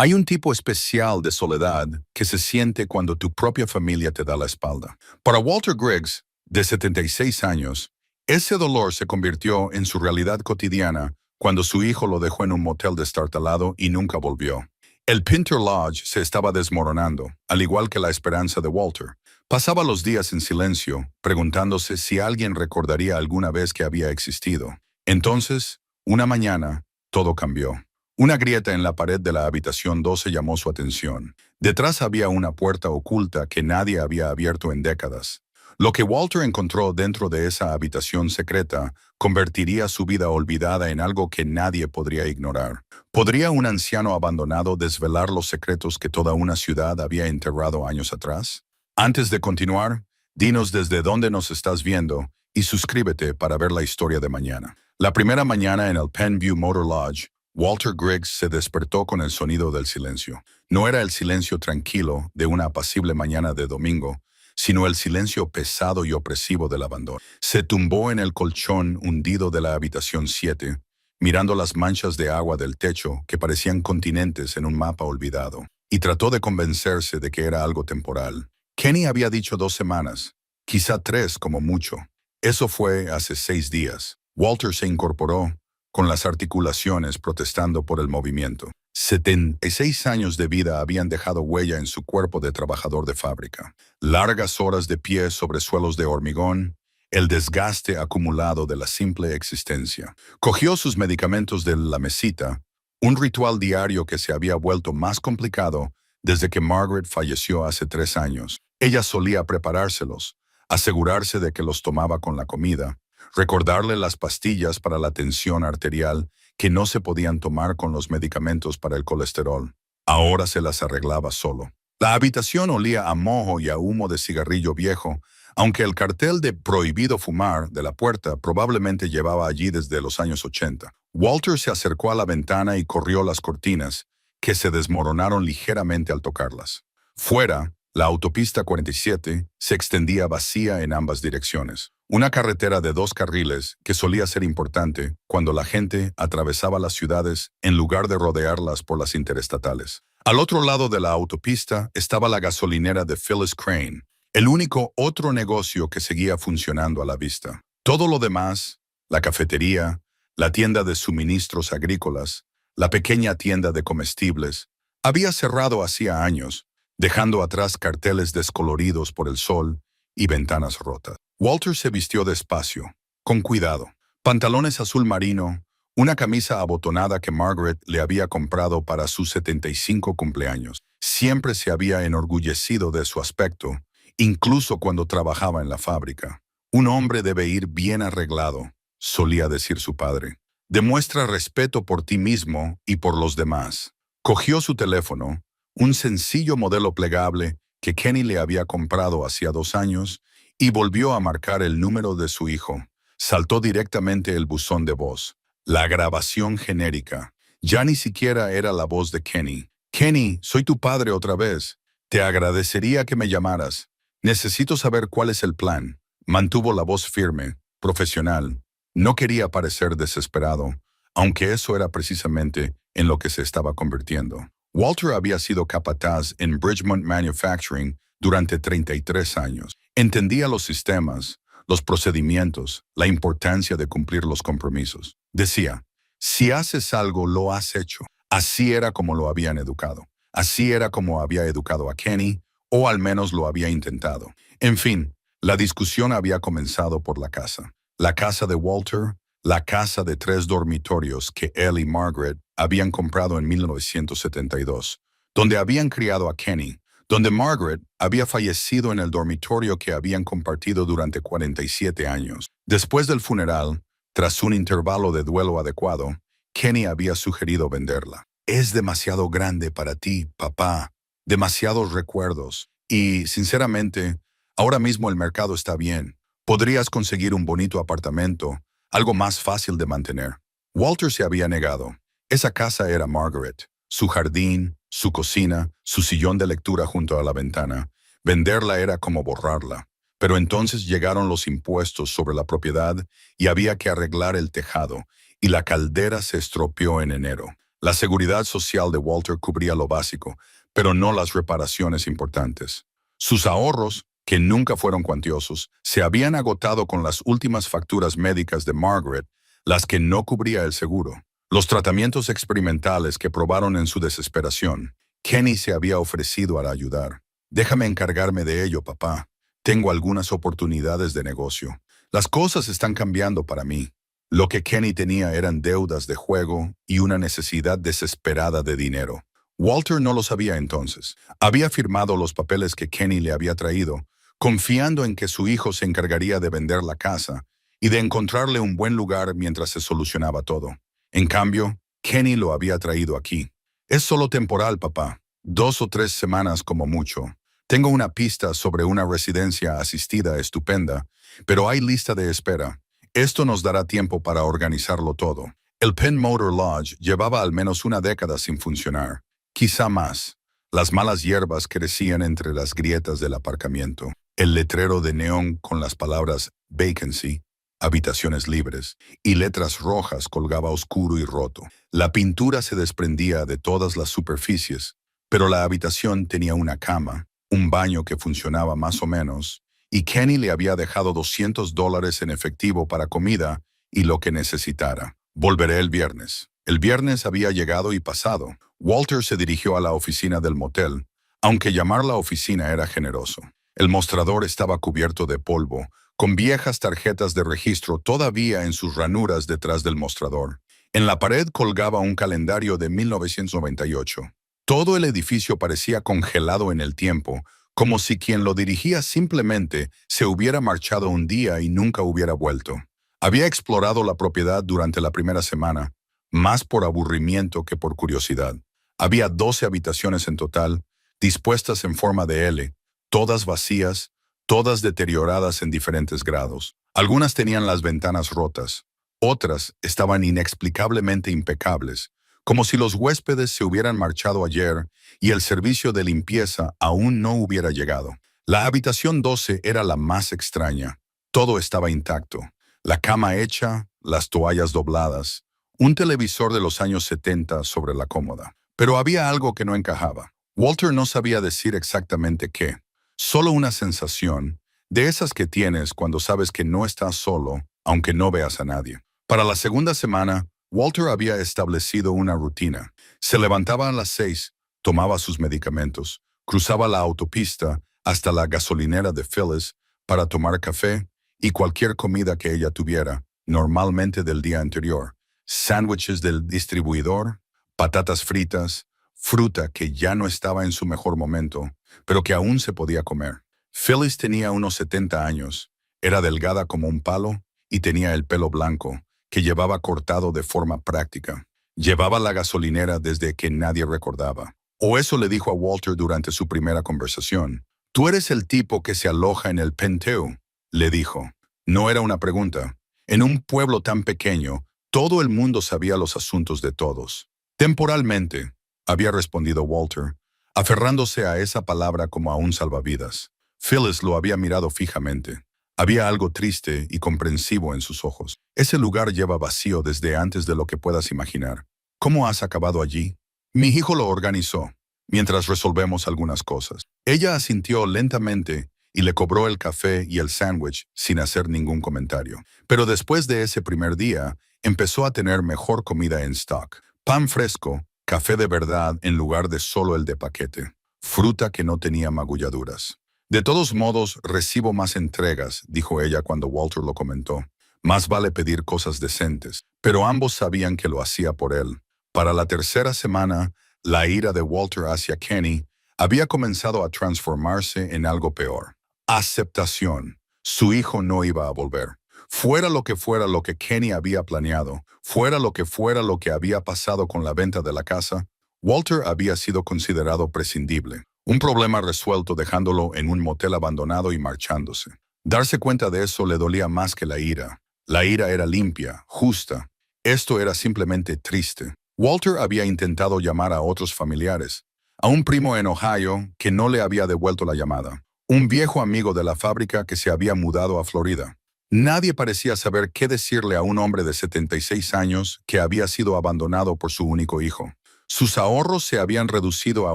Hay un tipo especial de soledad que se siente cuando tu propia familia te da la espalda. Para Walter Griggs, de 76 años, ese dolor se convirtió en su realidad cotidiana cuando su hijo lo dejó en un motel destartalado y nunca volvió. El Pinter Lodge se estaba desmoronando, al igual que la esperanza de Walter. Pasaba los días en silencio, preguntándose si alguien recordaría alguna vez que había existido. Entonces, una mañana, todo cambió. Una grieta en la pared de la habitación 12 llamó su atención. Detrás había una puerta oculta que nadie había abierto en décadas. Lo que Walter encontró dentro de esa habitación secreta convertiría su vida olvidada en algo que nadie podría ignorar. ¿Podría un anciano abandonado desvelar los secretos que toda una ciudad había enterrado años atrás? Antes de continuar, dinos desde dónde nos estás viendo y suscríbete para ver la historia de mañana. La primera mañana en el Penview Motor Lodge, Walter Griggs se despertó con el sonido del silencio. No era el silencio tranquilo de una apacible mañana de domingo, sino el silencio pesado y opresivo del abandono. Se tumbó en el colchón hundido de la habitación 7, mirando las manchas de agua del techo que parecían continentes en un mapa olvidado, y trató de convencerse de que era algo temporal. Kenny había dicho 2 semanas, quizá 3 como mucho. Eso fue hace 6 días. Walter se incorporó, con las articulaciones protestando por el movimiento. 76 años de vida habían dejado huella en su cuerpo de trabajador de fábrica. Largas horas de pie sobre suelos de hormigón, el desgaste acumulado de la simple existencia. Cogió sus medicamentos de la mesita, un ritual diario que se había vuelto más complicado desde que Margaret falleció hace 3 años. Ella solía preparárselos, asegurarse de que los tomaba con la comida, recordarle las pastillas para la tensión arterial que no se podían tomar con los medicamentos para el colesterol. Ahora se las arreglaba solo. La habitación olía a moho y a humo de cigarrillo viejo, aunque el cartel de prohibido fumar de la puerta probablemente llevaba allí desde los años 80. Walter se acercó a la ventana y corrió las cortinas, que se desmoronaron ligeramente al tocarlas. Fuera, la autopista 47 se extendía vacía en ambas direcciones. Una carretera de 2 carriles que solía ser importante cuando la gente atravesaba las ciudades en lugar de rodearlas por las interestatales. Al otro lado de la autopista estaba la gasolinera de Phyllis Crane, el único otro negocio que seguía funcionando a la vista. Todo lo demás, la cafetería, la tienda de suministros agrícolas, la pequeña tienda de comestibles, había cerrado hacía años, dejando atrás carteles descoloridos por el sol y ventanas rotas. Walter se vistió despacio, con cuidado. Pantalones azul marino, una camisa abotonada que Margaret le había comprado para sus 75 cumpleaños. Siempre se había enorgullecido de su aspecto, incluso cuando trabajaba en la fábrica. Un hombre debe ir bien arreglado, solía decir su padre. Demuestra respeto por ti mismo y por los demás. Cogió su teléfono, un sencillo modelo plegable que Kenny le había comprado hacía 2 años, y volvió a marcar el número de su hijo. Saltó directamente el buzón de voz. La grabación genérica. Ya ni siquiera era la voz de Kenny. Kenny, soy tu padre otra vez. Te agradecería que me llamaras. Necesito saber cuál es el plan. Mantuvo la voz firme, profesional. No quería parecer desesperado, aunque eso era precisamente en lo que se estaba convirtiendo. Walter había sido capataz en Bridgemont Manufacturing durante 33 años. Entendía los sistemas, los procedimientos, la importancia de cumplir los compromisos. Decía, si haces algo, lo has hecho. Así era como lo habían educado. Así era como había educado a Kenny, o al menos lo había intentado. En fin, la discusión había comenzado por la casa. La casa de Walter, la casa de 3 dormitorios que él y Margaret habían comprado en 1972, donde habían criado a Kenny, donde Margaret había fallecido en el dormitorio que habían compartido durante 47 años. Después del funeral, tras un intervalo de duelo adecuado, Kenny había sugerido venderla. Es demasiado grande para ti, papá. Demasiados recuerdos. Y, sinceramente, ahora mismo el mercado está bien. Podrías conseguir un bonito apartamento, algo más fácil de mantener. Walter se había negado. Esa casa era Margaret. Su jardín, su cocina, su sillón de lectura junto a la ventana. Venderla era como borrarla. Pero entonces llegaron los impuestos sobre la propiedad y había que arreglar el tejado, y la caldera se estropeó en enero. La seguridad social de Walter cubría lo básico, pero no las reparaciones importantes. Sus ahorros, que nunca fueron cuantiosos, se habían agotado con las últimas facturas médicas de Margaret, las que no cubría el seguro. Los tratamientos experimentales que probaron en su desesperación. Kenny se había ofrecido a ayudar. Déjame encargarme de ello, papá. Tengo algunas oportunidades de negocio. Las cosas están cambiando para mí. Lo que Kenny tenía eran deudas de juego y una necesidad desesperada de dinero. Walter no lo sabía entonces. Había firmado los papeles que Kenny le había traído, confiando en que su hijo se encargaría de vender la casa y de encontrarle un buen lugar mientras se solucionaba todo. En cambio, Kenny lo había traído aquí. Es solo temporal, papá. 2 o 3 semanas como mucho. Tengo una pista sobre una residencia asistida estupenda, pero hay lista de espera. Esto nos dará tiempo para organizarlo todo. El Penn Motor Lodge llevaba al menos una década sin funcionar. Quizá más. Las malas hierbas crecían entre las grietas del aparcamiento. El letrero de neón con las palabras vacancy, habitaciones libres, y letras rojas colgaba oscuro y roto. La pintura se desprendía de todas las superficies, pero la habitación tenía una cama, un baño que funcionaba más o menos, y Kenny le había dejado $200 en efectivo para comida y lo que necesitara. Volveré el viernes. El viernes había llegado y pasado. Walter se dirigió a la oficina del motel, aunque llamar la oficina era generoso. El mostrador estaba cubierto de polvo, con viejas tarjetas de registro todavía en sus ranuras detrás del mostrador. En la pared colgaba un calendario de 1998. Todo el edificio parecía congelado en el tiempo, como si quien lo dirigía simplemente se hubiera marchado un día y nunca hubiera vuelto. Había explorado la propiedad durante la primera semana, más por aburrimiento que por curiosidad. Había 12 habitaciones en total, dispuestas en forma de L, todas vacías, todas deterioradas en diferentes grados. Algunas tenían las ventanas rotas, otras estaban inexplicablemente impecables, como si los huéspedes se hubieran marchado ayer y el servicio de limpieza aún no hubiera llegado. La habitación 12 era la más extraña. Todo estaba intacto. La cama hecha, las toallas dobladas, un televisor de los años 70 sobre la cómoda. Pero había algo que no encajaba. Walter no sabía decir exactamente qué. Solo una sensación, de esas que tienes cuando sabes que no estás solo, aunque no veas a nadie. Para la segunda semana, Walter había establecido una rutina. Se levantaba a las 6, tomaba sus medicamentos, cruzaba la autopista hasta la gasolinera de Phyllis para tomar café y cualquier comida que ella tuviera, normalmente del día anterior. Sándwiches del distribuidor, patatas fritas, fruta que ya no estaba en su mejor momento, pero que aún se podía comer. Phyllis tenía unos 70 años, era delgada como un palo y tenía el pelo blanco, que llevaba cortado de forma práctica. Llevaba la gasolinera desde que nadie recordaba. O eso le dijo a Walter durante su primera conversación. «Tú eres el tipo que se aloja en el Penteu», le dijo. No era una pregunta. En un pueblo tan pequeño, todo el mundo sabía los asuntos de todos. «Temporalmente», había respondido Walter, aferrándose a esa palabra como a un salvavidas. Phyllis lo había mirado fijamente. Había algo triste y comprensivo en sus ojos. «Ese lugar lleva vacío desde antes de lo que puedas imaginar. ¿Cómo has acabado allí?» «Mi hijo lo organizó, mientras resolvemos algunas cosas». Ella asintió lentamente y le cobró el café y el sándwich sin hacer ningún comentario. Pero después de ese primer día, empezó a tener mejor comida en stock. Pan fresco, café de verdad en lugar de solo el de paquete. Fruta que no tenía magulladuras. «De todos modos, recibo más entregas», dijo ella cuando Walter lo comentó. Más vale pedir cosas decentes, pero ambos sabían que lo hacía por él. Para la tercera semana, la ira de Walter hacia Kenny había comenzado a transformarse en algo peor. Aceptación. Su hijo no iba a volver. Fuera lo que Kenny había planeado, fuera lo que había pasado con la venta de la casa, Walter había sido considerado prescindible. Un problema resuelto dejándolo en un motel abandonado y marchándose. Darse cuenta de eso le dolía más que la ira. La ira era limpia, justa. Esto era simplemente triste. Walter había intentado llamar a otros familiares. A un primo en Ohio que no le había devuelto la llamada. Un viejo amigo de la fábrica que se había mudado a Florida. Nadie parecía saber qué decirle a un hombre de 76 años que había sido abandonado por su único hijo. Sus ahorros se habían reducido a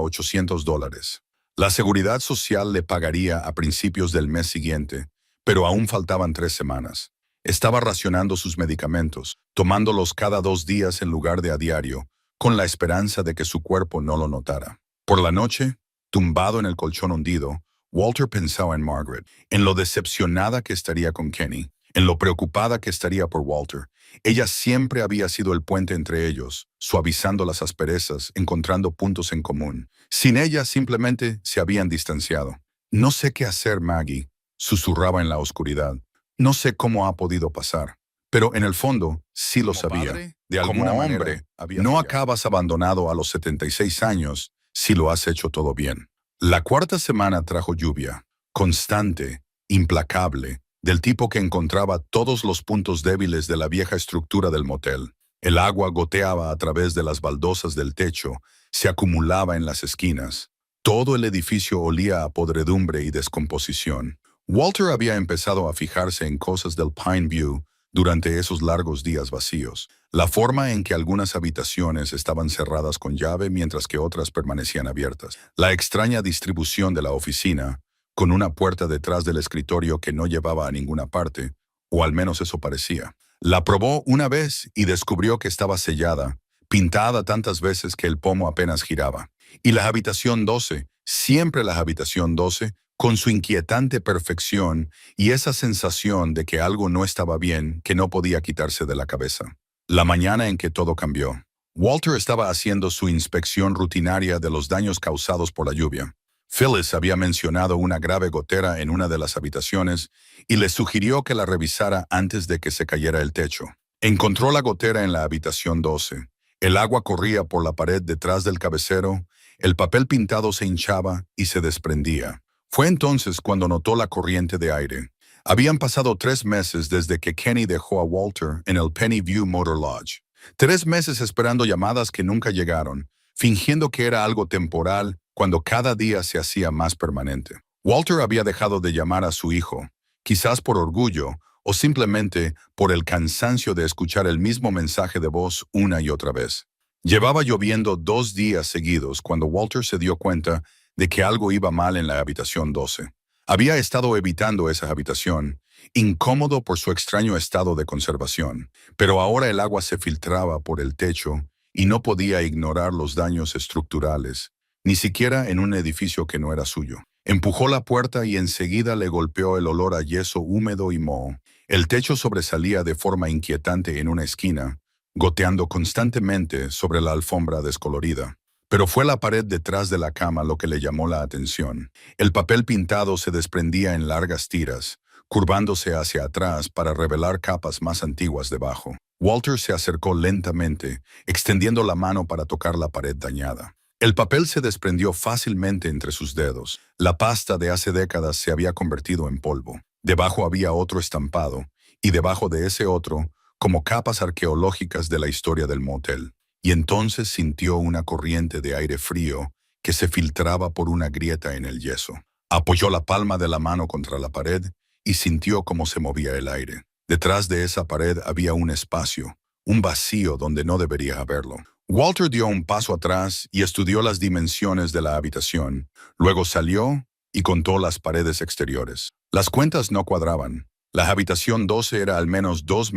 $800. La seguridad social le pagaría a principios del mes siguiente, pero aún faltaban 3 semanas. Estaba racionando sus medicamentos, tomándolos cada 2 días en lugar de a diario, con la esperanza de que su cuerpo no lo notara. Por la noche, tumbado en el colchón hundido, Walter pensaba en Margaret, en lo decepcionada que estaría con Kenny, en lo preocupada que estaría por Walter. Ella siempre había sido el puente entre ellos, suavizando las asperezas, encontrando puntos en común. Sin ella simplemente se habían distanciado. No sé qué hacer, Maggie, susurraba en la oscuridad. No sé cómo ha podido pasar. Pero en el fondo, sí lo sabía. De alguna manera, no acabas abandonado a los 76 años si lo has hecho todo bien. La cuarta semana trajo lluvia, constante, implacable, del tipo que encontraba todos los puntos débiles de la vieja estructura del motel. El agua goteaba a través de las baldosas del techo, se acumulaba en las esquinas. Todo el edificio olía a podredumbre y descomposición. Walter había empezado a fijarse en cosas del Pine View durante esos largos días vacíos. La forma en que algunas habitaciones estaban cerradas con llave mientras que otras permanecían abiertas. La extraña distribución de la oficina, con una puerta detrás del escritorio que no llevaba a ninguna parte, o al menos eso parecía. La probó una vez y descubrió que estaba sellada, pintada tantas veces que el pomo apenas giraba. Y la habitación 12, siempre la habitación 12, con su inquietante perfección y esa sensación de que algo no estaba bien que no podía quitarse de la cabeza. La mañana en que todo cambió. Walter estaba haciendo su inspección rutinaria de los daños causados por la lluvia. Phyllis había mencionado una grave gotera en una de las habitaciones y le sugirió que la revisara antes de que se cayera el techo. Encontró la gotera en la habitación 12. El agua corría por la pared detrás del cabecero, el papel pintado se hinchaba y se desprendía. Fue entonces cuando notó la corriente de aire. Habían pasado 3 meses desde que Kenny dejó a Walter en el Penny View Motor Lodge. 3 meses esperando llamadas que nunca llegaron, fingiendo que era algo temporal cuando cada día se hacía más permanente. Walter había dejado de llamar a su hijo, quizás por orgullo o simplemente por el cansancio de escuchar el mismo mensaje de voz una y otra vez. Llevaba lloviendo 2 días seguidos cuando Walter se dio cuenta de que algo iba mal en la habitación 12. Había estado evitando esa habitación, incómodo por su extraño estado de conservación, pero ahora el agua se filtraba por el techo y no podía ignorar los daños estructurales, ni siquiera en un edificio que no era suyo. Empujó la puerta y enseguida le golpeó el olor a yeso húmedo y moho. El techo sobresalía de forma inquietante en una esquina, goteando constantemente sobre la alfombra descolorida. Pero fue la pared detrás de la cama lo que le llamó la atención. El papel pintado se desprendía en largas tiras, curvándose hacia atrás para revelar capas más antiguas debajo. Walter se acercó lentamente, extendiendo la mano para tocar la pared dañada. El papel se desprendió fácilmente entre sus dedos. La pasta de hace décadas se había convertido en polvo. Debajo había otro estampado, y debajo de ese otro, como capas arqueológicas de la historia del motel. Y entonces sintió una corriente de aire frío que se filtraba por una grieta en el yeso. Apoyó la palma de la mano contra la pared y sintió cómo se movía el aire. Detrás de esa pared había un espacio, un vacío donde no debería haberlo. Walter dio un paso atrás y estudió las dimensiones de la habitación. Luego salió y contó las paredes exteriores. Las cuentas no cuadraban. La habitación 12 era al menos 2,5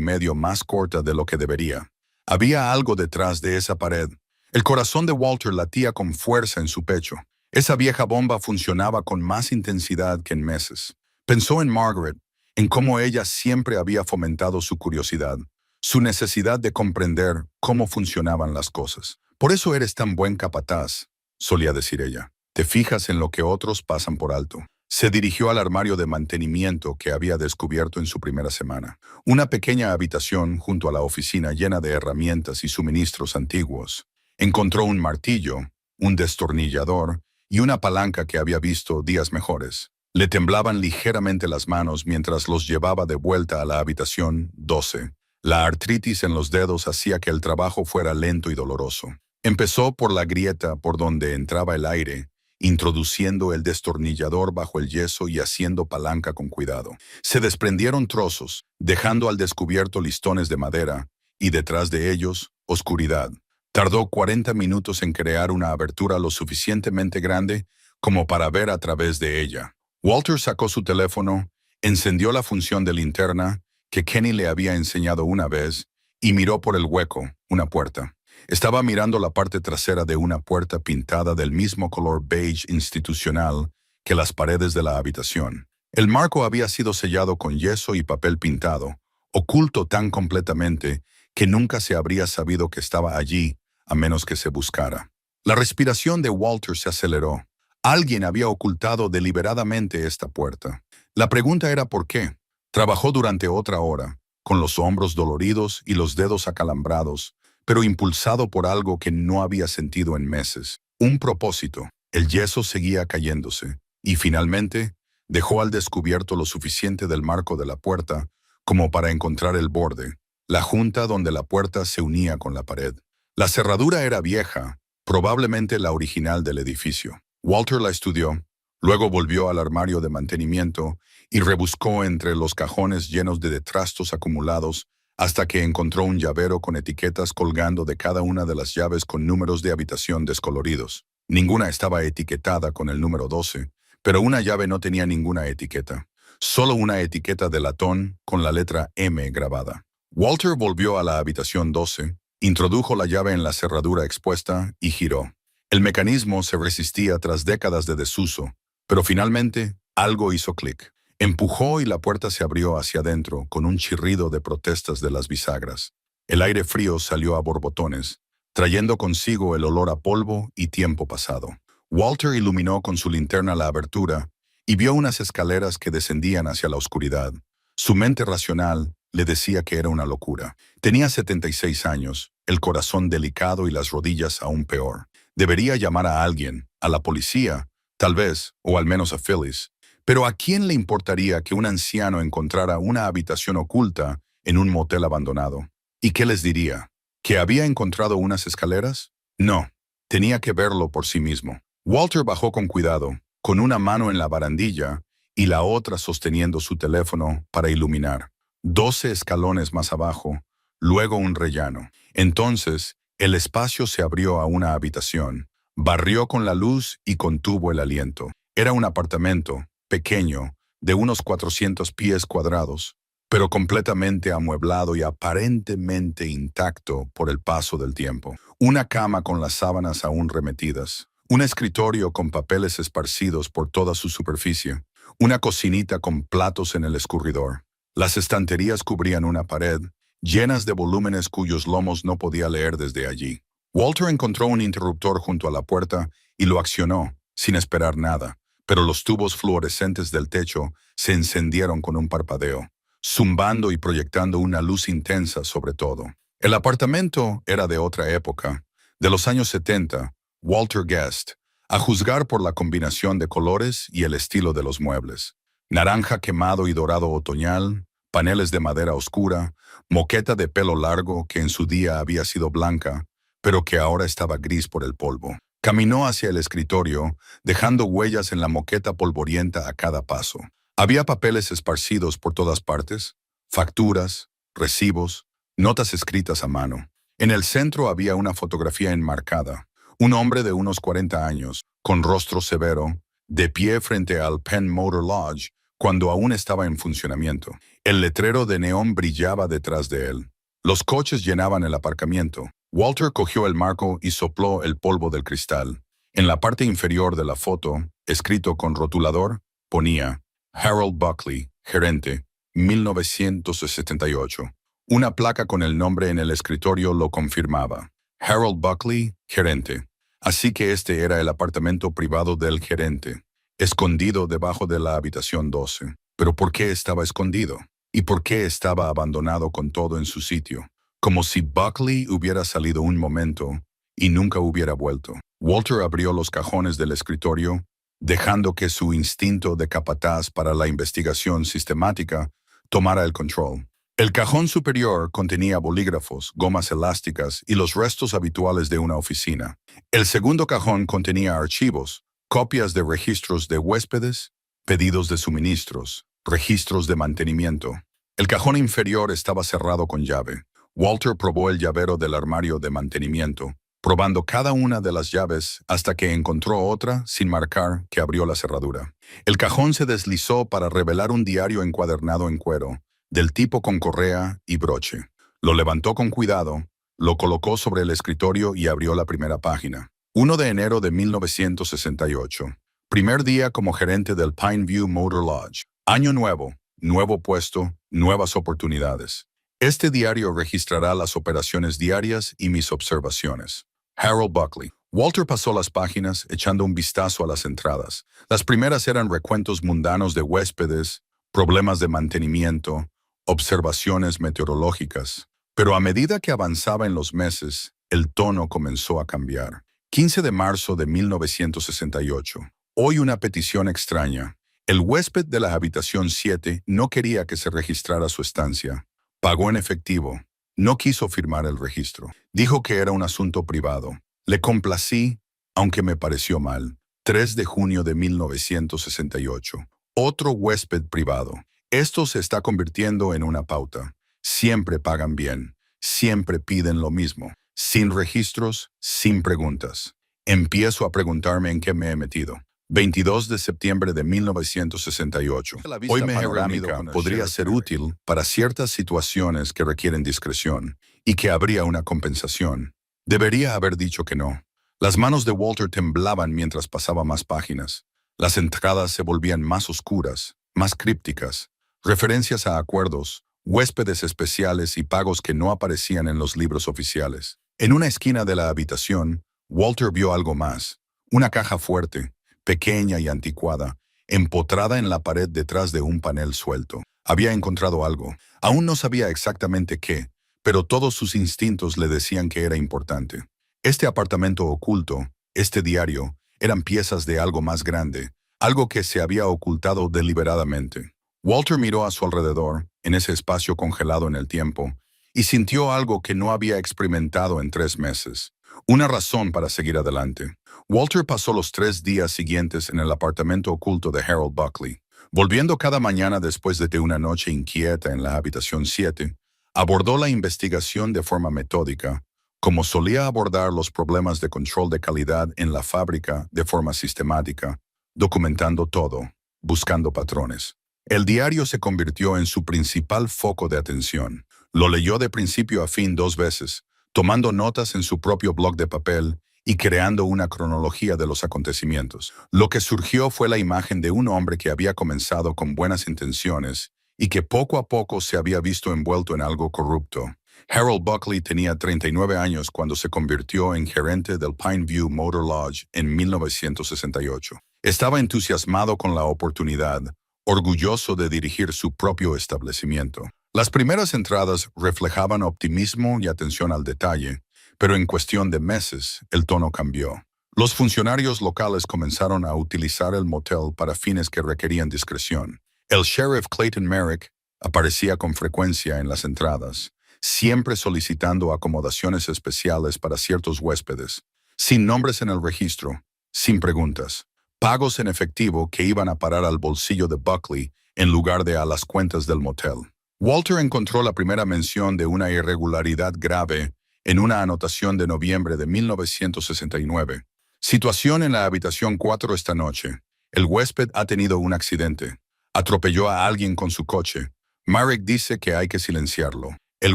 metros más corta de lo que debería. Había algo detrás de esa pared. El corazón de Walter latía con fuerza en su pecho. Esa vieja bomba funcionaba con más intensidad que en meses. Pensó en Margaret, en cómo ella siempre había fomentado su curiosidad, su necesidad de comprender cómo funcionaban las cosas. Por eso eres tan buen capataz, solía decir ella. Te fijas en lo que otros pasan por alto. Se dirigió al armario de mantenimiento que había descubierto en su primera semana. Una pequeña habitación junto a la oficina llena de herramientas y suministros antiguos. Encontró un martillo, un destornillador y una palanca que había visto días mejores. Le temblaban ligeramente las manos mientras los llevaba de vuelta a la habitación 12. La artritis en los dedos hacía que el trabajo fuera lento y doloroso. Empezó por la grieta por donde entraba el aire introduciendo el destornillador bajo el yeso y haciendo palanca con cuidado. Se desprendieron trozos, dejando al descubierto listones de madera, y detrás de ellos, oscuridad. Tardó 40 minutos en crear una abertura lo suficientemente grande como para ver a través de ella. Walter sacó su teléfono, encendió la función de linterna que Kenny le había enseñado una vez y miró por el hueco, una puerta. Estaba mirando la parte trasera de una puerta pintada del mismo color beige institucional que las paredes de la habitación. El marco había sido sellado con yeso y papel pintado, oculto tan completamente que nunca se habría sabido que estaba allí a menos que se buscara. La respiración de Walter se aceleró. Alguien había ocultado deliberadamente esta puerta. La pregunta era ¿por qué? Trabajó durante otra hora, con los hombros doloridos y los dedos acalambrados, pero impulsado por algo que no había sentido en meses. Un propósito. El yeso seguía cayéndose, y finalmente dejó al descubierto lo suficiente del marco de la puerta como para encontrar el borde, la junta donde la puerta se unía con la pared. La cerradura era vieja, probablemente la original del edificio. Walter la estudió, luego volvió al armario de mantenimiento y rebuscó entre los cajones llenos de trastos acumulados hasta que encontró un llavero con etiquetas colgando de cada una de las llaves con números de habitación descoloridos. Ninguna estaba etiquetada con el número 12, pero una llave no tenía ninguna etiqueta, solo una etiqueta de latón con la letra M grabada. Walter volvió a la habitación 12, introdujo la llave en la cerradura expuesta y giró. El mecanismo se resistía tras décadas de desuso, pero finalmente algo hizo clic. Empujó y la puerta se abrió hacia adentro con un chirrido de protestas de las bisagras. El aire frío salió a borbotones, trayendo consigo el olor a polvo y tiempo pasado. Walter iluminó con su linterna la abertura y vio unas escaleras que descendían hacia la oscuridad. Su mente racional le decía que era una locura. Tenía 76 años, el corazón delicado y las rodillas aún peor. Debería llamar a alguien, a la policía, tal vez, o al menos a Phyllis. Pero ¿a quién le importaría que un anciano encontrara una habitación oculta en un motel abandonado? ¿Y qué les diría? ¿Que había encontrado unas escaleras? No, tenía que verlo por sí mismo. Walter bajó con cuidado, con una mano en la barandilla y la otra sosteniendo su teléfono para iluminar. 12 escalones más abajo, luego un rellano. Entonces, el espacio se abrió a una habitación. Barrió con la luz y contuvo el aliento. Era un apartamento, pequeño, de unos 400 pies cuadrados, pero completamente amueblado y aparentemente intacto por el paso del tiempo. Una cama con las sábanas aún remetidas, un escritorio con papeles esparcidos por toda su superficie, una cocinita con platos en el escurridor. Las estanterías cubrían una pared, llenas de volúmenes cuyos lomos no podía leer desde allí. Walter encontró un interruptor junto a la puerta y lo accionó, sin esperar nada, pero los tubos fluorescentes del techo se encendieron con un parpadeo, zumbando y proyectando una luz intensa sobre todo. El apartamento era de otra época, de los años 70, Walter Guest, a juzgar por la combinación de colores y el estilo de los muebles. Naranja quemado y dorado otoñal, paneles de madera oscura, moqueta de pelo largo que en su día había sido blanca, pero que ahora estaba gris por el polvo. Caminó hacia el escritorio, dejando huellas en la moqueta polvorienta a cada paso. Había papeles esparcidos por todas partes, facturas, recibos, notas escritas a mano. En el centro había una fotografía enmarcada. Un hombre de unos 40 años, con rostro severo, de pie frente al Penn Motor Lodge, cuando aún estaba en funcionamiento. El letrero de neón brillaba detrás de él. Los coches llenaban el aparcamiento. Walter cogió el marco y sopló el polvo del cristal. En la parte inferior de la foto, escrito con rotulador, ponía Harold Buckley, gerente, 1978. Una placa con el nombre en el escritorio lo confirmaba. Harold Buckley, gerente. Así que este era el apartamento privado del gerente, escondido debajo de la habitación 12. ¿Pero por qué estaba escondido? ¿Y por qué estaba abandonado con todo en su sitio? Como si Buckley hubiera salido un momento y nunca hubiera vuelto. Walter abrió los cajones del escritorio, dejando que su instinto de capataz para la investigación sistemática tomara el control. El cajón superior contenía bolígrafos, gomas elásticas y los restos habituales de una oficina. El segundo cajón contenía archivos, copias de registros de huéspedes, pedidos de suministros, registros de mantenimiento. El cajón inferior estaba cerrado con llave. Walter probó el llavero del armario de mantenimiento, probando cada una de las llaves hasta que encontró otra sin marcar que abrió la cerradura. El cajón se deslizó para revelar un diario encuadernado en cuero, del tipo con correa y broche. Lo levantó con cuidado, lo colocó sobre el escritorio y abrió la primera página. 1 de enero de 1968. Primer día como gerente del Pineview Motor Lodge. Año nuevo, nuevo puesto, nuevas oportunidades. Este diario registrará las operaciones diarias y mis observaciones. Harold Buckley. Walter pasó las páginas echando un vistazo a las entradas. Las primeras eran recuentos mundanos de huéspedes, problemas de mantenimiento, observaciones meteorológicas. Pero a medida que avanzaba en los meses, el tono comenzó a cambiar. 15 de marzo de 1968. Hoy una petición extraña. El huésped de la habitación 7 no quería que se registrara su estancia. Pagó en efectivo. No quiso firmar el registro. Dijo que era un asunto privado. Le complací, aunque me pareció mal. 3 de junio de 1968. Otro huésped privado. Esto se está convirtiendo en una pauta. Siempre pagan bien. Siempre piden lo mismo. Sin registros, sin preguntas. Empiezo a preguntarme en qué me he metido. 22 de septiembre de 1968. Hoy mi panorámica podría ser útil para ciertas situaciones que requieren discreción y que habría una compensación. Debería haber dicho que no. Las manos de Walter temblaban mientras pasaba más páginas. Las entradas se volvían más oscuras, más crípticas. Referencias a acuerdos, huéspedes especiales y pagos que no aparecían en los libros oficiales. En una esquina de la habitación, Walter vio algo más. Una caja fuerte, pequeña y anticuada, empotrada en la pared detrás de un panel suelto. Había encontrado algo. Aún no sabía exactamente qué, pero todos sus instintos le decían que era importante. Este apartamento oculto, este diario, eran piezas de algo más grande, algo que se había ocultado deliberadamente. Walter miró a su alrededor, en ese espacio congelado en el tiempo, y sintió algo que no había experimentado en 3 meses. Una razón para seguir adelante. Walter pasó los 3 días siguientes en el apartamento oculto de Harold Buckley. Volviendo cada mañana después de una noche inquieta en la habitación 7, abordó la investigación de forma metódica, como solía abordar los problemas de control de calidad en la fábrica de forma sistemática, documentando todo, buscando patrones. El diario se convirtió en su principal foco de atención. Lo leyó de principio a fin 2 veces, tomando notas en su propio bloc de papel y creando una cronología de los acontecimientos. Lo que surgió fue la imagen de un hombre que había comenzado con buenas intenciones y que poco a poco se había visto envuelto en algo corrupto. Harold Buckley tenía 39 años cuando se convirtió en gerente del Pineview Motor Lodge en 1968. Estaba entusiasmado con la oportunidad, orgulloso de dirigir su propio establecimiento. Las primeras entradas reflejaban optimismo y atención al detalle, pero en cuestión de meses, el tono cambió. Los funcionarios locales comenzaron a utilizar el motel para fines que requerían discreción. El sheriff Clayton Merrick aparecía con frecuencia en las entradas, siempre solicitando acomodaciones especiales para ciertos huéspedes, sin nombres en el registro, sin preguntas. Pagos en efectivo que iban a parar al bolsillo de Buckley en lugar de a las cuentas del motel. Walter encontró la primera mención de una irregularidad grave en una anotación de noviembre de 1969. Situación en la habitación 4 esta noche. El huésped ha tenido un accidente. Atropelló a alguien con su coche. Marek dice que hay que silenciarlo. El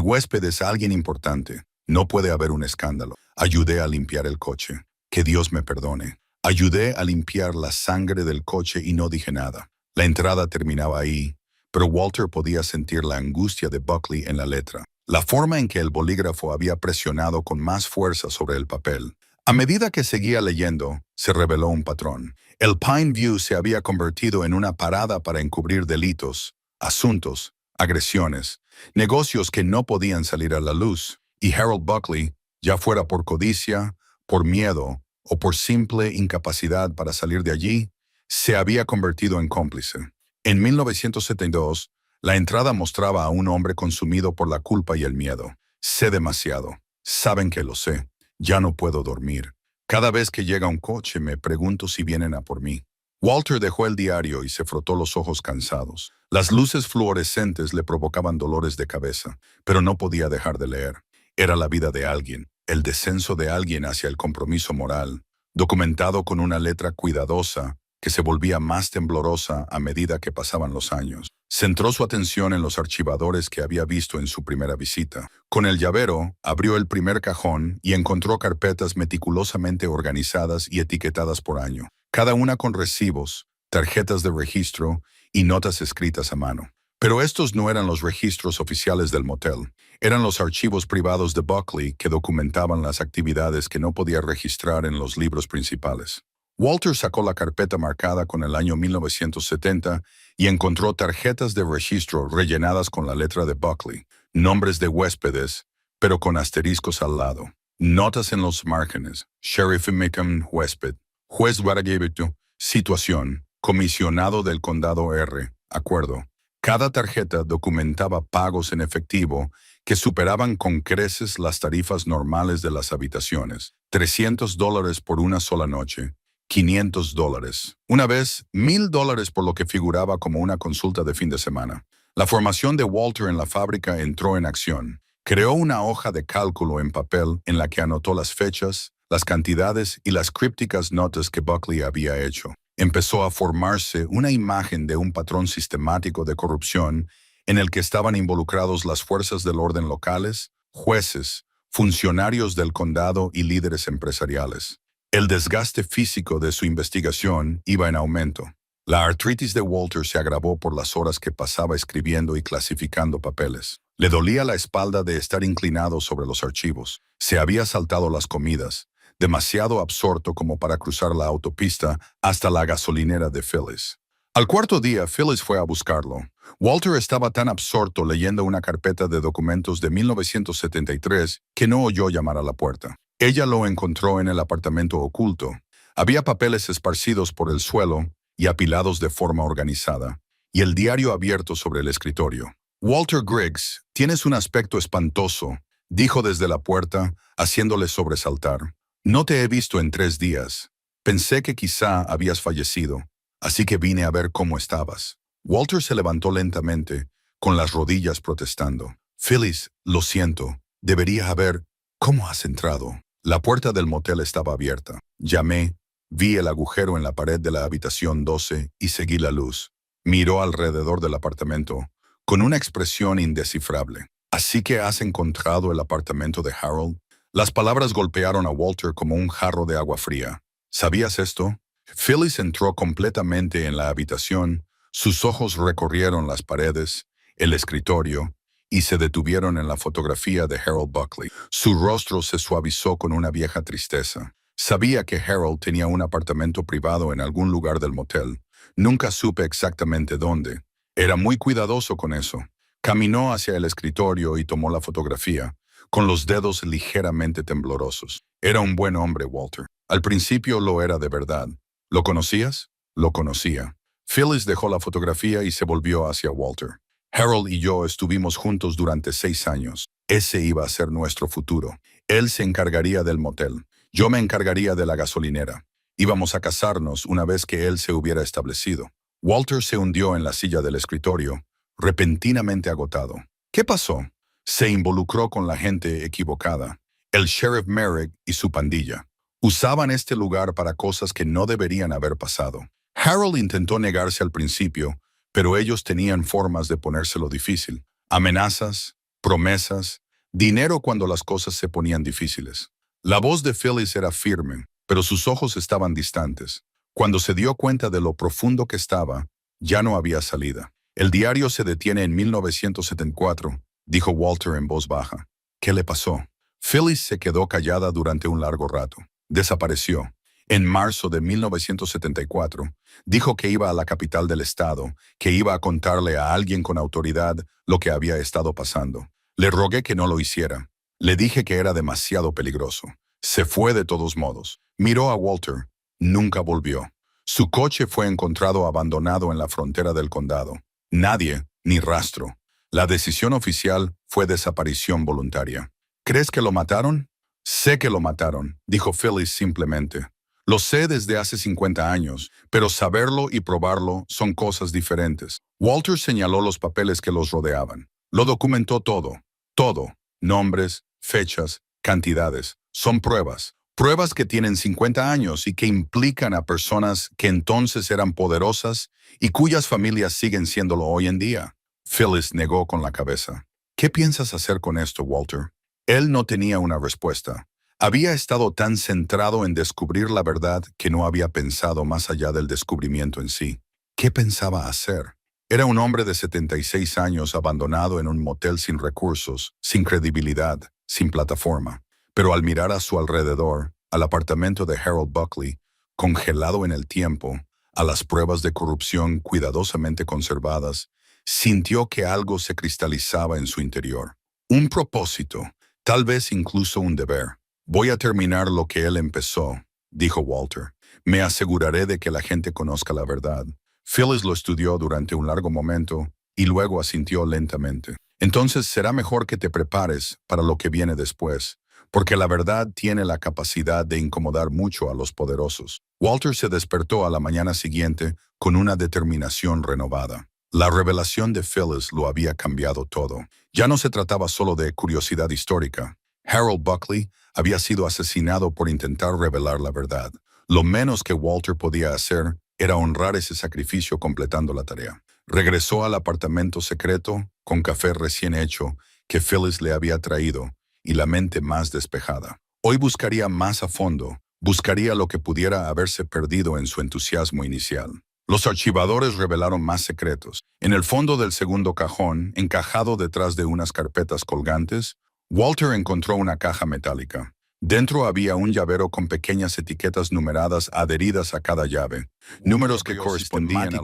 huésped es alguien importante. No puede haber un escándalo. Ayudé a limpiar el coche. Que Dios me perdone. Ayudé a limpiar la sangre del coche y no dije nada. La entrada terminaba ahí, pero Walter podía sentir la angustia de Buckley en la letra. La forma en que el bolígrafo había presionado con más fuerza sobre el papel. A medida que seguía leyendo, se reveló un patrón. El Pineview se había convertido en una parada para encubrir delitos, asuntos, agresiones, negocios que no podían salir a la luz, y Harold Buckley, ya fuera por codicia, por miedo o por simple incapacidad para salir de allí, se había convertido en cómplice. En 1972, la entrada mostraba a un hombre consumido por la culpa y el miedo. Sé demasiado. Saben que lo sé. Ya no puedo dormir. Cada vez que llega un coche me pregunto si vienen a por mí. Walter dejó el diario y se frotó los ojos cansados. Las luces fluorescentes le provocaban dolores de cabeza, pero no podía dejar de leer. Era la vida de alguien, el descenso de alguien hacia el compromiso moral, documentado con una letra cuidadosa que se volvía más temblorosa a medida que pasaban los años. Centró su atención en los archivadores que había visto en su primera visita. Con el llavero, abrió el primer cajón y encontró carpetas meticulosamente organizadas y etiquetadas por año, cada una con recibos, tarjetas de registro y notas escritas a mano. Pero estos no eran los registros oficiales del motel. Eran los archivos privados de Buckley que documentaban las actividades que no podía registrar en los libros principales. Walter sacó la carpeta marcada con el año 1970 y encontró tarjetas de registro rellenadas con la letra de Buckley, nombres de huéspedes, pero con asteriscos al lado. Notas en los márgenes: Sheriff Mickham, huésped; Juez Guaraguebito, situación; comisionado del condado R, acuerdo. Cada tarjeta documentaba pagos en efectivo que superaban con creces las tarifas normales de las habitaciones: $300 por una sola noche, $500. Una vez, $1,000 por lo que figuraba como una consulta de fin de semana. La formación de Walter en la fábrica entró en acción. Creó una hoja de cálculo en papel en la que anotó las fechas, las cantidades y las crípticas notas que Buckley había hecho. Empezó a formarse una imagen de un patrón sistemático de corrupción en el que estaban involucrados las fuerzas del orden locales, jueces, funcionarios del condado y líderes empresariales. El desgaste físico de su investigación iba en aumento. La artritis de Walter se agravó por las horas que pasaba escribiendo y clasificando papeles. Le dolía la espalda de estar inclinado sobre los archivos. Se había saltado las comidas, demasiado absorto como para cruzar la autopista hasta la gasolinera de Phyllis. Al cuarto día, Phyllis fue a buscarlo. Walter estaba tan absorto leyendo una carpeta de documentos de 1973 que no oyó llamar a la puerta. Ella lo encontró en el apartamento oculto. Había papeles esparcidos por el suelo y apilados de forma organizada, y el diario abierto sobre el escritorio. Walter Griggs, tienes un aspecto espantoso, dijo desde la puerta, haciéndole sobresaltar. No te he visto en 3 días. Pensé que quizá habías fallecido, así que vine a ver cómo estabas. Walter se levantó lentamente, con las rodillas protestando. Phyllis, lo siento, debería haber... ¿Cómo has entrado? La puerta del motel estaba abierta. Llamé, vi el agujero en la pared de la habitación 12 y seguí la luz. Miró alrededor del apartamento, con una expresión indescifrable. ¿Así que has encontrado el apartamento de Harold? Las palabras golpearon a Walter como un jarro de agua fría. ¿Sabías esto? Phyllis entró completamente en la habitación, sus ojos recorrieron las paredes, el escritorio, y se detuvieron en la fotografía de Harold Buckley. Su rostro se suavizó con una vieja tristeza. Sabía que Harold tenía un apartamento privado en algún lugar del motel. Nunca supe exactamente dónde. Era muy cuidadoso con eso. Caminó hacia el escritorio y tomó la fotografía, con los dedos ligeramente temblorosos. Era un buen hombre, Walter. Al principio lo era de verdad. ¿Lo conocías? Lo conocía. Phyllis dejó la fotografía y se volvió hacia Walter. Harold y yo estuvimos juntos durante 6 años. Ese iba a ser nuestro futuro. Él se encargaría del motel. Yo me encargaría de la gasolinera. Íbamos a casarnos una vez que él se hubiera establecido. Walter se hundió en la silla del escritorio, repentinamente agotado. ¿Qué pasó? Se involucró con la gente equivocada. El Sheriff Merrick y su pandilla. Usaban este lugar para cosas que no deberían haber pasado. Harold intentó negarse al principio, pero ellos tenían formas de ponérselo difícil. Amenazas, promesas, dinero cuando las cosas se ponían difíciles. La voz de Phyllis era firme, pero sus ojos estaban distantes. Cuando se dio cuenta de lo profundo que estaba, ya no había salida. El diario se detiene en 1974, dijo Walter en voz baja. ¿Qué le pasó? Phyllis se quedó callada durante un largo rato. Desapareció. En marzo de 1974, dijo que iba a la capital del estado, que iba a contarle a alguien con autoridad lo que había estado pasando. Le rogué que no lo hiciera. Le dije que era demasiado peligroso. Se fue de todos modos. Miró a Walter. Nunca volvió. Su coche fue encontrado abandonado en la frontera del condado. Nadie, ni rastro. La decisión oficial fue desaparición voluntaria. ¿Crees que lo mataron? Sé que lo mataron, dijo Phyllis simplemente. Lo sé desde hace 50 años, pero saberlo y probarlo son cosas diferentes. Walter señaló los papeles que los rodeaban. Lo documentó todo. Todo. Nombres, fechas, cantidades. Son pruebas. Pruebas que tienen 50 años y que implican a personas que entonces eran poderosas y cuyas familias siguen siéndolo hoy en día. Phyllis negó con la cabeza. ¿Qué piensas hacer con esto, Walter? Él no tenía una respuesta. Había estado tan centrado en descubrir la verdad que no había pensado más allá del descubrimiento en sí. ¿Qué pensaba hacer? Era un hombre de 76 años abandonado en un motel sin recursos, sin credibilidad, sin plataforma. Pero al mirar a su alrededor, al apartamento de Harold Buckley, congelado en el tiempo, a las pruebas de corrupción cuidadosamente conservadas, sintió que algo se cristalizaba en su interior. Un propósito, tal vez incluso un deber. Voy a terminar lo que él empezó, dijo Walter. Me aseguraré de que la gente conozca la verdad. Phyllis lo estudió durante un largo momento y luego asintió lentamente. Entonces será mejor que te prepares para lo que viene después, porque la verdad tiene la capacidad de incomodar mucho a los poderosos. Walter se despertó a la mañana siguiente con una determinación renovada. La revelación de Phyllis lo había cambiado todo. Ya no se trataba solo de curiosidad histórica. Harold Buckley había sido asesinado por intentar revelar la verdad. Lo menos que Walter podía hacer era honrar ese sacrificio completando la tarea. Regresó al apartamento secreto con café recién hecho que Phyllis le había traído y la mente más despejada. Hoy buscaría más a fondo, buscaría lo que pudiera haberse perdido en su entusiasmo inicial. Los archivadores revelaron más secretos. En el fondo del segundo cajón, encajado detrás de unas carpetas colgantes, Walter encontró una caja metálica. Dentro había un llavero con pequeñas etiquetas numeradas adheridas a cada llave, números que correspondían a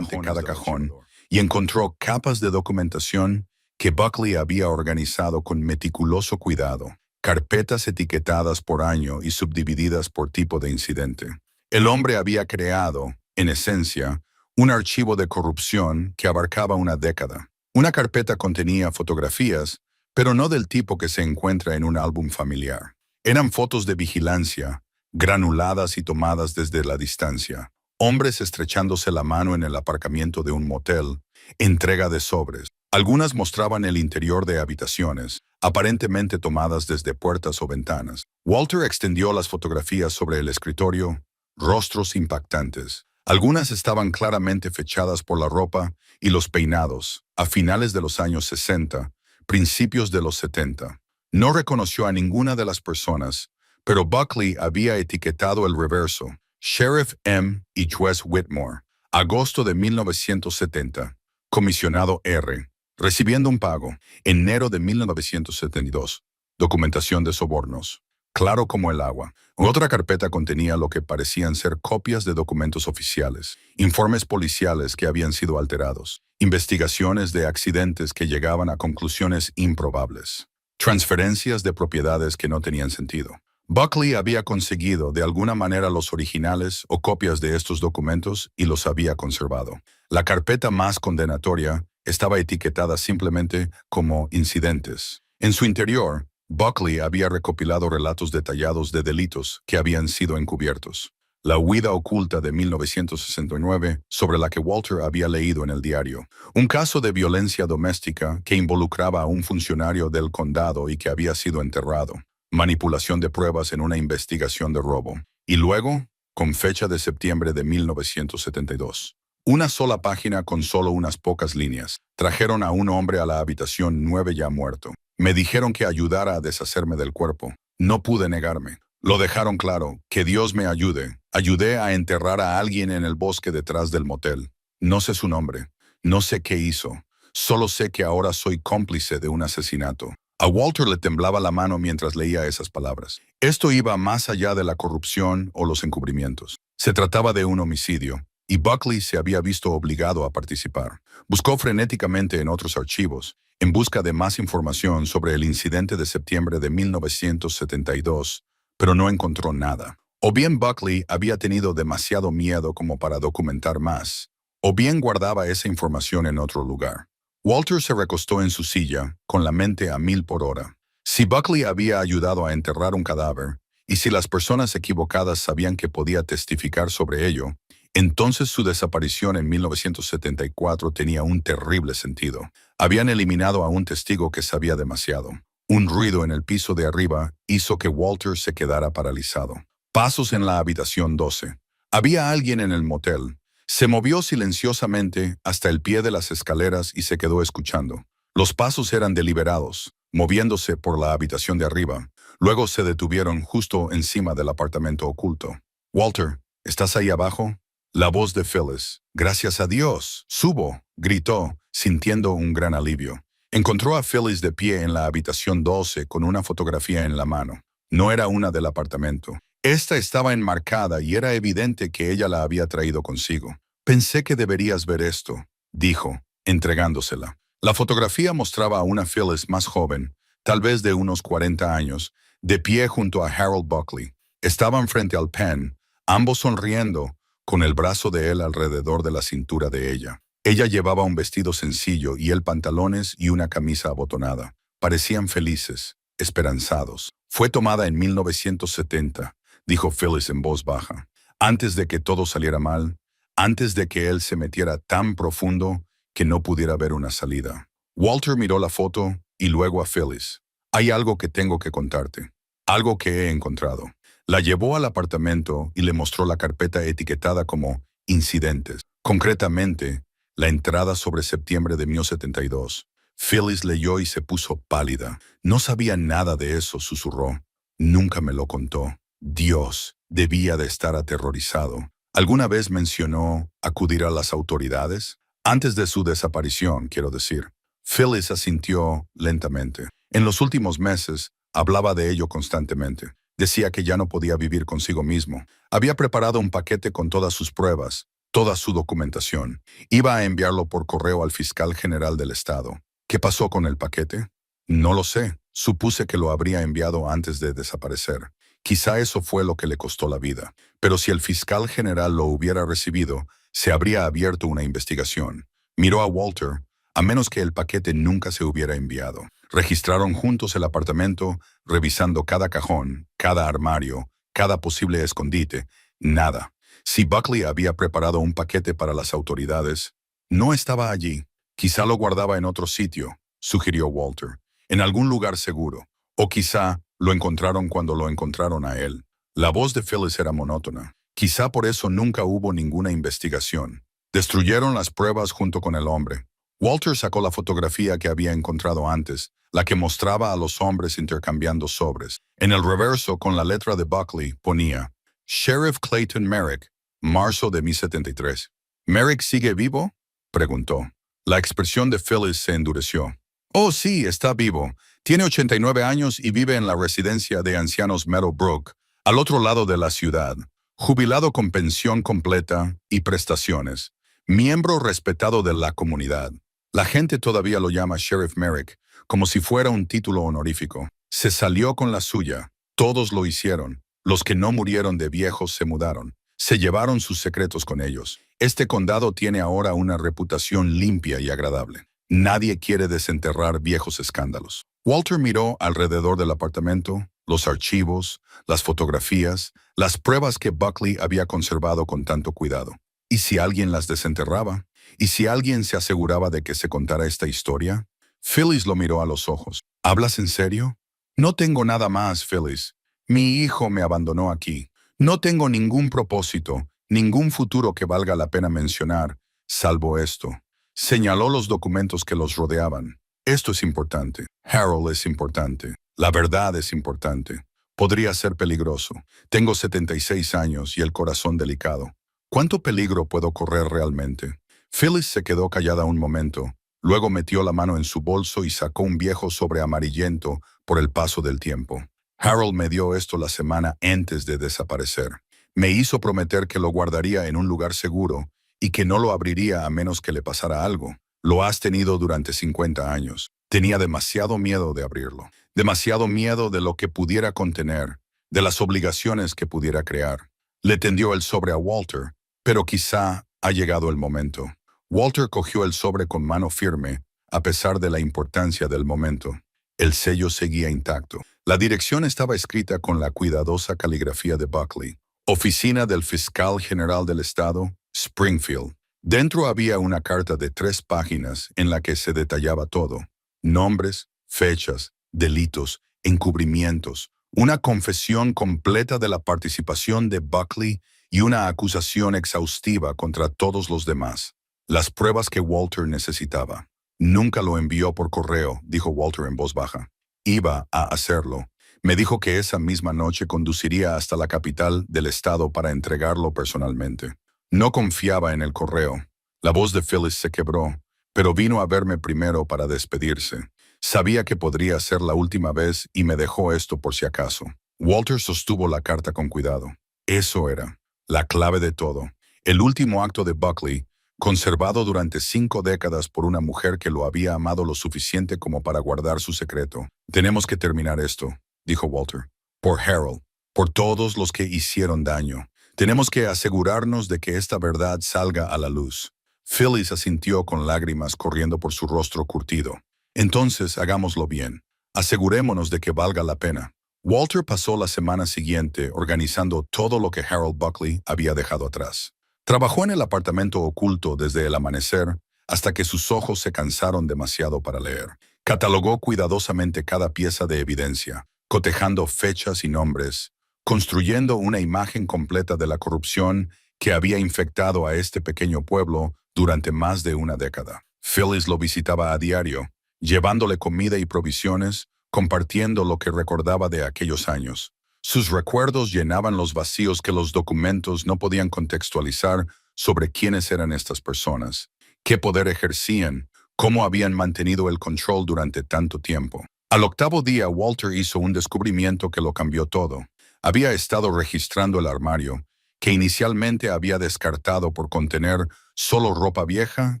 cada cajón, y encontró capas de documentación que Buckley había organizado con meticuloso cuidado, carpetas etiquetadas por año y subdivididas por tipo de incidente. El hombre había creado, en esencia, un archivo de corrupción que abarcaba una década. Una carpeta contenía fotografías, pero no del tipo que se encuentra en un álbum familiar. Eran fotos de vigilancia, granuladas y tomadas desde la distancia. Hombres estrechándose la mano en el aparcamiento de un motel, entrega de sobres. Algunas mostraban el interior de habitaciones, aparentemente tomadas desde puertas o ventanas. Walter extendió las fotografías sobre el escritorio, rostros impactantes. Algunas estaban claramente fechadas por la ropa y los peinados, a finales de los años 60, principios de los 70. No reconoció a ninguna de las personas, pero Buckley había etiquetado el reverso, Sheriff M. y Juez Whitmore, agosto de 1970, comisionado R., recibiendo un pago, enero de 1972, documentación de sobornos, claro como el agua. Otra carpeta contenía lo que parecían ser copias de documentos oficiales, informes policiales que habían sido alterados, investigaciones de accidentes que llegaban a conclusiones improbables, transferencias de propiedades que no tenían sentido. Buckley había conseguido de alguna manera los originales o copias de estos documentos y los había conservado. La carpeta más condenatoria estaba etiquetada simplemente como incidentes. En su interior, Buckley había recopilado relatos detallados de delitos que habían sido encubiertos. La huida oculta de 1969, sobre la que Walter había leído en el diario. Un caso de violencia doméstica que involucraba a un funcionario del condado y que había sido enterrado. Manipulación de pruebas en una investigación de robo. Y luego, con fecha de septiembre de 1972. Una sola página con solo unas pocas líneas. Trajeron a un hombre a la habitación 9 ya muerto. Me dijeron que ayudara a deshacerme del cuerpo. No pude negarme. Lo dejaron claro, que Dios me ayude. Ayudé a enterrar a alguien en el bosque detrás del motel. No sé su nombre. No sé qué hizo. Solo sé que ahora soy cómplice de un asesinato. A Walter le temblaba la mano mientras leía esas palabras. Esto iba más allá de la corrupción o los encubrimientos. Se trataba de un homicidio, y Buckley se había visto obligado a participar. Buscó frenéticamente en otros archivos, en busca de más información sobre el incidente de septiembre de 1972, pero no encontró nada. O bien Buckley había tenido demasiado miedo como para documentar más, o bien guardaba esa información en otro lugar. Walter se recostó en su silla, con la mente a 1000 por hora. Si Buckley había ayudado a enterrar un cadáver, y si las personas equivocadas sabían que podía testificar sobre ello, entonces su desaparición en 1974 tenía un terrible sentido. Habían eliminado a un testigo que sabía demasiado. Un ruido en el piso de arriba hizo que Walter se quedara paralizado. Pasos en la habitación 12. Había alguien en el motel. Se movió silenciosamente hasta el pie de las escaleras y se quedó escuchando. Los pasos eran deliberados, moviéndose por la habitación de arriba. Luego se detuvieron justo encima del apartamento oculto. «Walter, ¿estás ahí abajo?» La voz de Phyllis. «Gracias a Dios. Subo», gritó, sintiendo un gran alivio. Encontró a Phyllis de pie en la habitación 12 con una fotografía en la mano. No era una del apartamento. Esta estaba enmarcada y era evidente que ella la había traído consigo. «Pensé que deberías ver esto», dijo, entregándosela. La fotografía mostraba a una Phyllis más joven, tal vez de unos 40 años, de pie junto a Harold Buckley. Estaban frente al pen, ambos sonriendo, con el brazo de él alrededor de la cintura de ella. Ella llevaba un vestido sencillo y él pantalones y una camisa abotonada. Parecían felices, esperanzados. «Fue tomada en 1970, dijo Phyllis en voz baja. «Antes de que todo saliera mal, antes de que él se metiera tan profundo que no pudiera ver una salida». Walter miró la foto y luego a Phyllis. «Hay algo que tengo que contarte, algo que he encontrado». La llevó al apartamento y le mostró la carpeta etiquetada como «Incidentes». Concretamente, la entrada sobre septiembre de 1972. Phyllis leyó y se puso pálida. «No sabía nada de eso», susurró. «Nunca me lo contó». Dios, debía de estar aterrorizado. ¿Alguna vez mencionó acudir a las autoridades? Antes de su desaparición, quiero decir. Phyllis asintió lentamente. En los últimos meses, hablaba de ello constantemente. Decía que ya no podía vivir consigo mismo. Había preparado un paquete con todas sus pruebas, toda su documentación. Iba a enviarlo por correo al fiscal general del estado. ¿Qué pasó con el paquete? No lo sé. Supuse que lo habría enviado antes de desaparecer. Quizá eso fue lo que le costó la vida. Pero si el fiscal general lo hubiera recibido, se habría abierto una investigación. Miró a Walter, a menos que el paquete nunca se hubiera enviado. Registraron juntos el apartamento, revisando cada cajón, cada armario, cada posible escondite. Nada. Si Buckley había preparado un paquete para las autoridades, no estaba allí. Quizá lo guardaba en otro sitio, sugirió Walter, en algún lugar seguro. O quizá lo encontraron cuando lo encontraron a él. La voz de Phyllis era monótona. Quizá por eso nunca hubo ninguna investigación. Destruyeron las pruebas junto con el hombre. Walter sacó la fotografía que había encontrado antes, la que mostraba a los hombres intercambiando sobres. En el reverso, con la letra de Buckley, ponía «Sheriff Clayton Merrick, marzo de 1973». «¿Merrick sigue vivo?», preguntó. La expresión de Phyllis se endureció. «Oh, sí, está vivo. Tiene 89 años y vive en la residencia de ancianos Meadowbrook, al otro lado de la ciudad. Jubilado con pensión completa y prestaciones. Miembro respetado de la comunidad. La gente todavía lo llama Sheriff Merrick, como si fuera un título honorífico. Se salió con la suya. Todos lo hicieron. Los que no murieron de viejos se mudaron. Se llevaron sus secretos con ellos. Este condado tiene ahora una reputación limpia y agradable. Nadie quiere desenterrar viejos escándalos». Walter miró alrededor del apartamento, los archivos, las fotografías, las pruebas que Buckley había conservado con tanto cuidado. ¿Y si alguien las desenterraba? ¿Y si alguien se aseguraba de que se contara esta historia? Phyllis lo miró a los ojos. «¿Hablas en serio?» «No tengo nada más, Phyllis. Mi hijo me abandonó aquí. No tengo ningún propósito, ningún futuro que valga la pena mencionar, salvo esto». Señaló los documentos que los rodeaban. «Esto es importante. Harold es importante. La verdad es importante. Podría ser peligroso. Tengo 76 años y el corazón delicado. ¿Cuánto peligro puedo correr realmente?» Phyllis se quedó callada un momento. Luego metió la mano en su bolso y sacó un viejo sobre amarillento por el paso del tiempo. «Harold me dio esto la semana antes de desaparecer. Me hizo prometer que lo guardaría en un lugar seguro y que no lo abriría a menos que le pasara algo. Lo has tenido durante 50 años. Tenía demasiado miedo de abrirlo. Demasiado miedo de lo que pudiera contener, de las obligaciones que pudiera crear». Le tendió el sobre a Walter, pero quizá ha llegado el momento. Walter cogió el sobre con mano firme, a pesar de la importancia del momento. El sello seguía intacto. La dirección estaba escrita con la cuidadosa caligrafía de Buckley. Oficina del Fiscal General del Estado, Springfield. Dentro había una carta de 3 páginas en la que se detallaba todo. Nombres, fechas, delitos, encubrimientos, una confesión completa de la participación de Buckley y una acusación exhaustiva contra todos los demás. Las pruebas que Walter necesitaba. Nunca lo envió por correo, dijo Walter en voz baja. Iba a hacerlo. Me dijo que esa misma noche conduciría hasta la capital del estado para entregarlo personalmente. No confiaba en el correo. La voz de Phyllis se quebró, pero vino a verme primero para despedirse. Sabía que podría ser la última vez y me dejó esto por si acaso. Walter sostuvo la carta con cuidado. Eso era la clave de todo. El último acto de Buckley, conservado durante 5 décadas por una mujer que lo había amado lo suficiente como para guardar su secreto. Tenemos que terminar esto, dijo Walter. Por Harold, por todos los que hicieron daño. Tenemos que asegurarnos de que esta verdad salga a la luz. Phyllis asintió con lágrimas corriendo por su rostro curtido. Entonces, hagámoslo bien. Asegurémonos de que valga la pena. Walter pasó la semana siguiente organizando todo lo que Harold Buckley había dejado atrás. Trabajó en el apartamento oculto desde el amanecer hasta que sus ojos se cansaron demasiado para leer. Catalogó cuidadosamente cada pieza de evidencia, cotejando fechas y nombres, construyendo una imagen completa de la corrupción que había infectado a este pequeño pueblo durante más de una década. Phyllis lo visitaba a diario, llevándole comida y provisiones, compartiendo lo que recordaba de aquellos años. Sus recuerdos llenaban los vacíos que los documentos no podían contextualizar sobre quiénes eran estas personas, qué poder ejercían, cómo habían mantenido el control durante tanto tiempo. Al 8º día, Walter hizo un descubrimiento que lo cambió todo. Había estado registrando el armario, que inicialmente había descartado por contener solo ropa vieja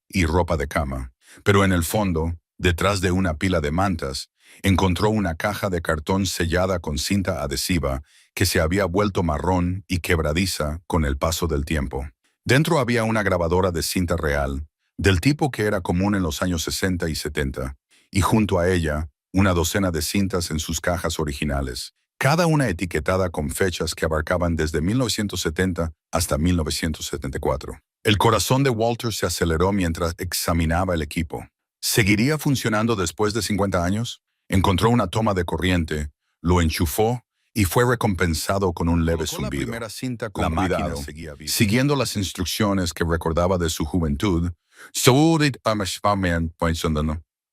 y ropa de cama. Pero en el fondo, detrás de una pila de mantas, encontró una caja de cartón sellada con cinta adhesiva que se había vuelto marrón y quebradiza con el paso del tiempo. Dentro había una grabadora de cinta real, del tipo que era común en los años 60 y 70, y junto a ella, una docena de cintas en sus cajas originales, cada una etiquetada con fechas que abarcaban desde 1970 hasta 1974. El corazón de Walter se aceleró mientras examinaba el equipo. ¿Seguiría funcionando después de 50 años? Encontró una toma de corriente, lo enchufó y fue recompensado con un leve zumbido. La primera cinta con máquina seguía viva. Siguiendo las instrucciones que recordaba de su juventud,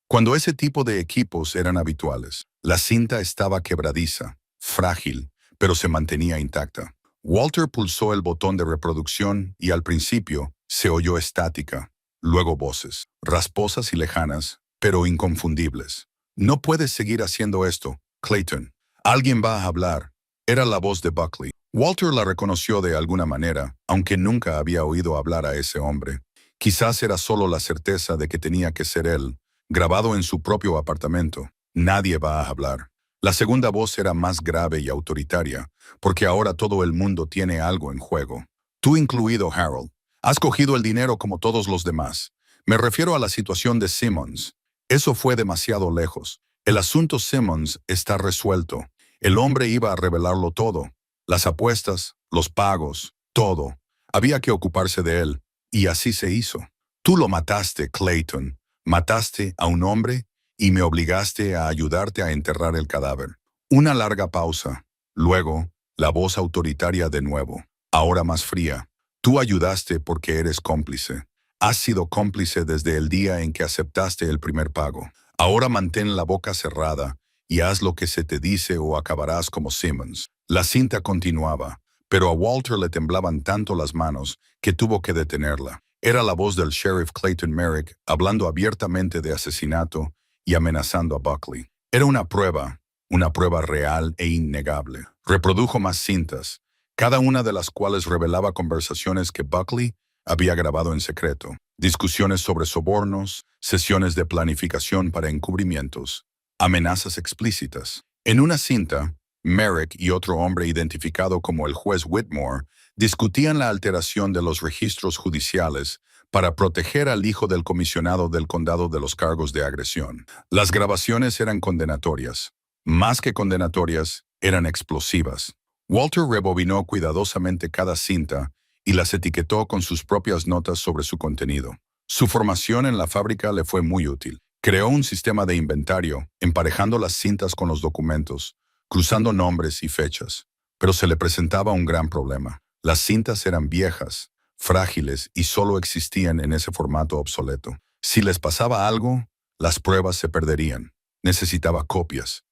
cuando ese tipo de equipos eran habituales, la cinta estaba quebradiza, frágil, pero se mantenía intacta. Walter pulsó el botón de reproducción y al principio se oyó estática, luego voces, rasposas y lejanas, pero inconfundibles. No puedes seguir haciendo esto, Clayton. Alguien va a hablar. Era la voz de Buckley. Walter la reconoció de alguna manera, aunque nunca había oído hablar a ese hombre. Quizás era solo la certeza de que tenía que ser él, grabado en su propio apartamento. Nadie va a hablar. La segunda voz era más grave y autoritaria, porque ahora todo el mundo tiene algo en juego. Tú incluido, Harold. Has cogido el dinero como todos los demás. Me refiero a la situación de Simmons. Eso fue demasiado lejos. El asunto Simmons está resuelto. El hombre iba a revelarlo todo. Las apuestas, los pagos, todo. Había que ocuparse de él, y así se hizo. Tú lo mataste, Clayton. Mataste a un hombre y me obligaste a ayudarte a enterrar el cadáver. Una larga pausa. Luego, la voz autoritaria de nuevo, ahora más fría. Tú ayudaste porque eres cómplice. Has sido cómplice desde el día en que aceptaste el primer pago. Ahora mantén la boca cerrada y haz lo que se te dice o acabarás como Simmons. La cinta continuaba, pero a Walter le temblaban tanto las manos que tuvo que detenerla. Era la voz del sheriff Clayton Merrick hablando abiertamente de asesinato y amenazando a Buckley. Era una prueba real e innegable. Reprodujo más cintas, cada una de las cuales revelaba conversaciones que Buckley había grabado en secreto, discusiones sobre sobornos, sesiones de planificación para encubrimientos, amenazas explícitas. En una cinta, Merrick y otro hombre identificado como el juez Whitmore discutían la alteración de los registros judiciales para proteger al hijo del comisionado del condado de los cargos de agresión. Las grabaciones eran condenatorias. Más que condenatorias, eran explosivas. Walter rebobinó cuidadosamente cada cinta y las etiquetó con sus propias notas sobre su contenido. Su formación en la fábrica le fue muy útil. Creó un sistema de inventario, emparejando las cintas con los documentos, cruzando nombres y fechas. Pero se le presentaba un gran problema. Las cintas eran viejas, frágiles y solo existían en ese formato obsoleto. Si les pasaba algo, las pruebas se perderían. Necesitaba copias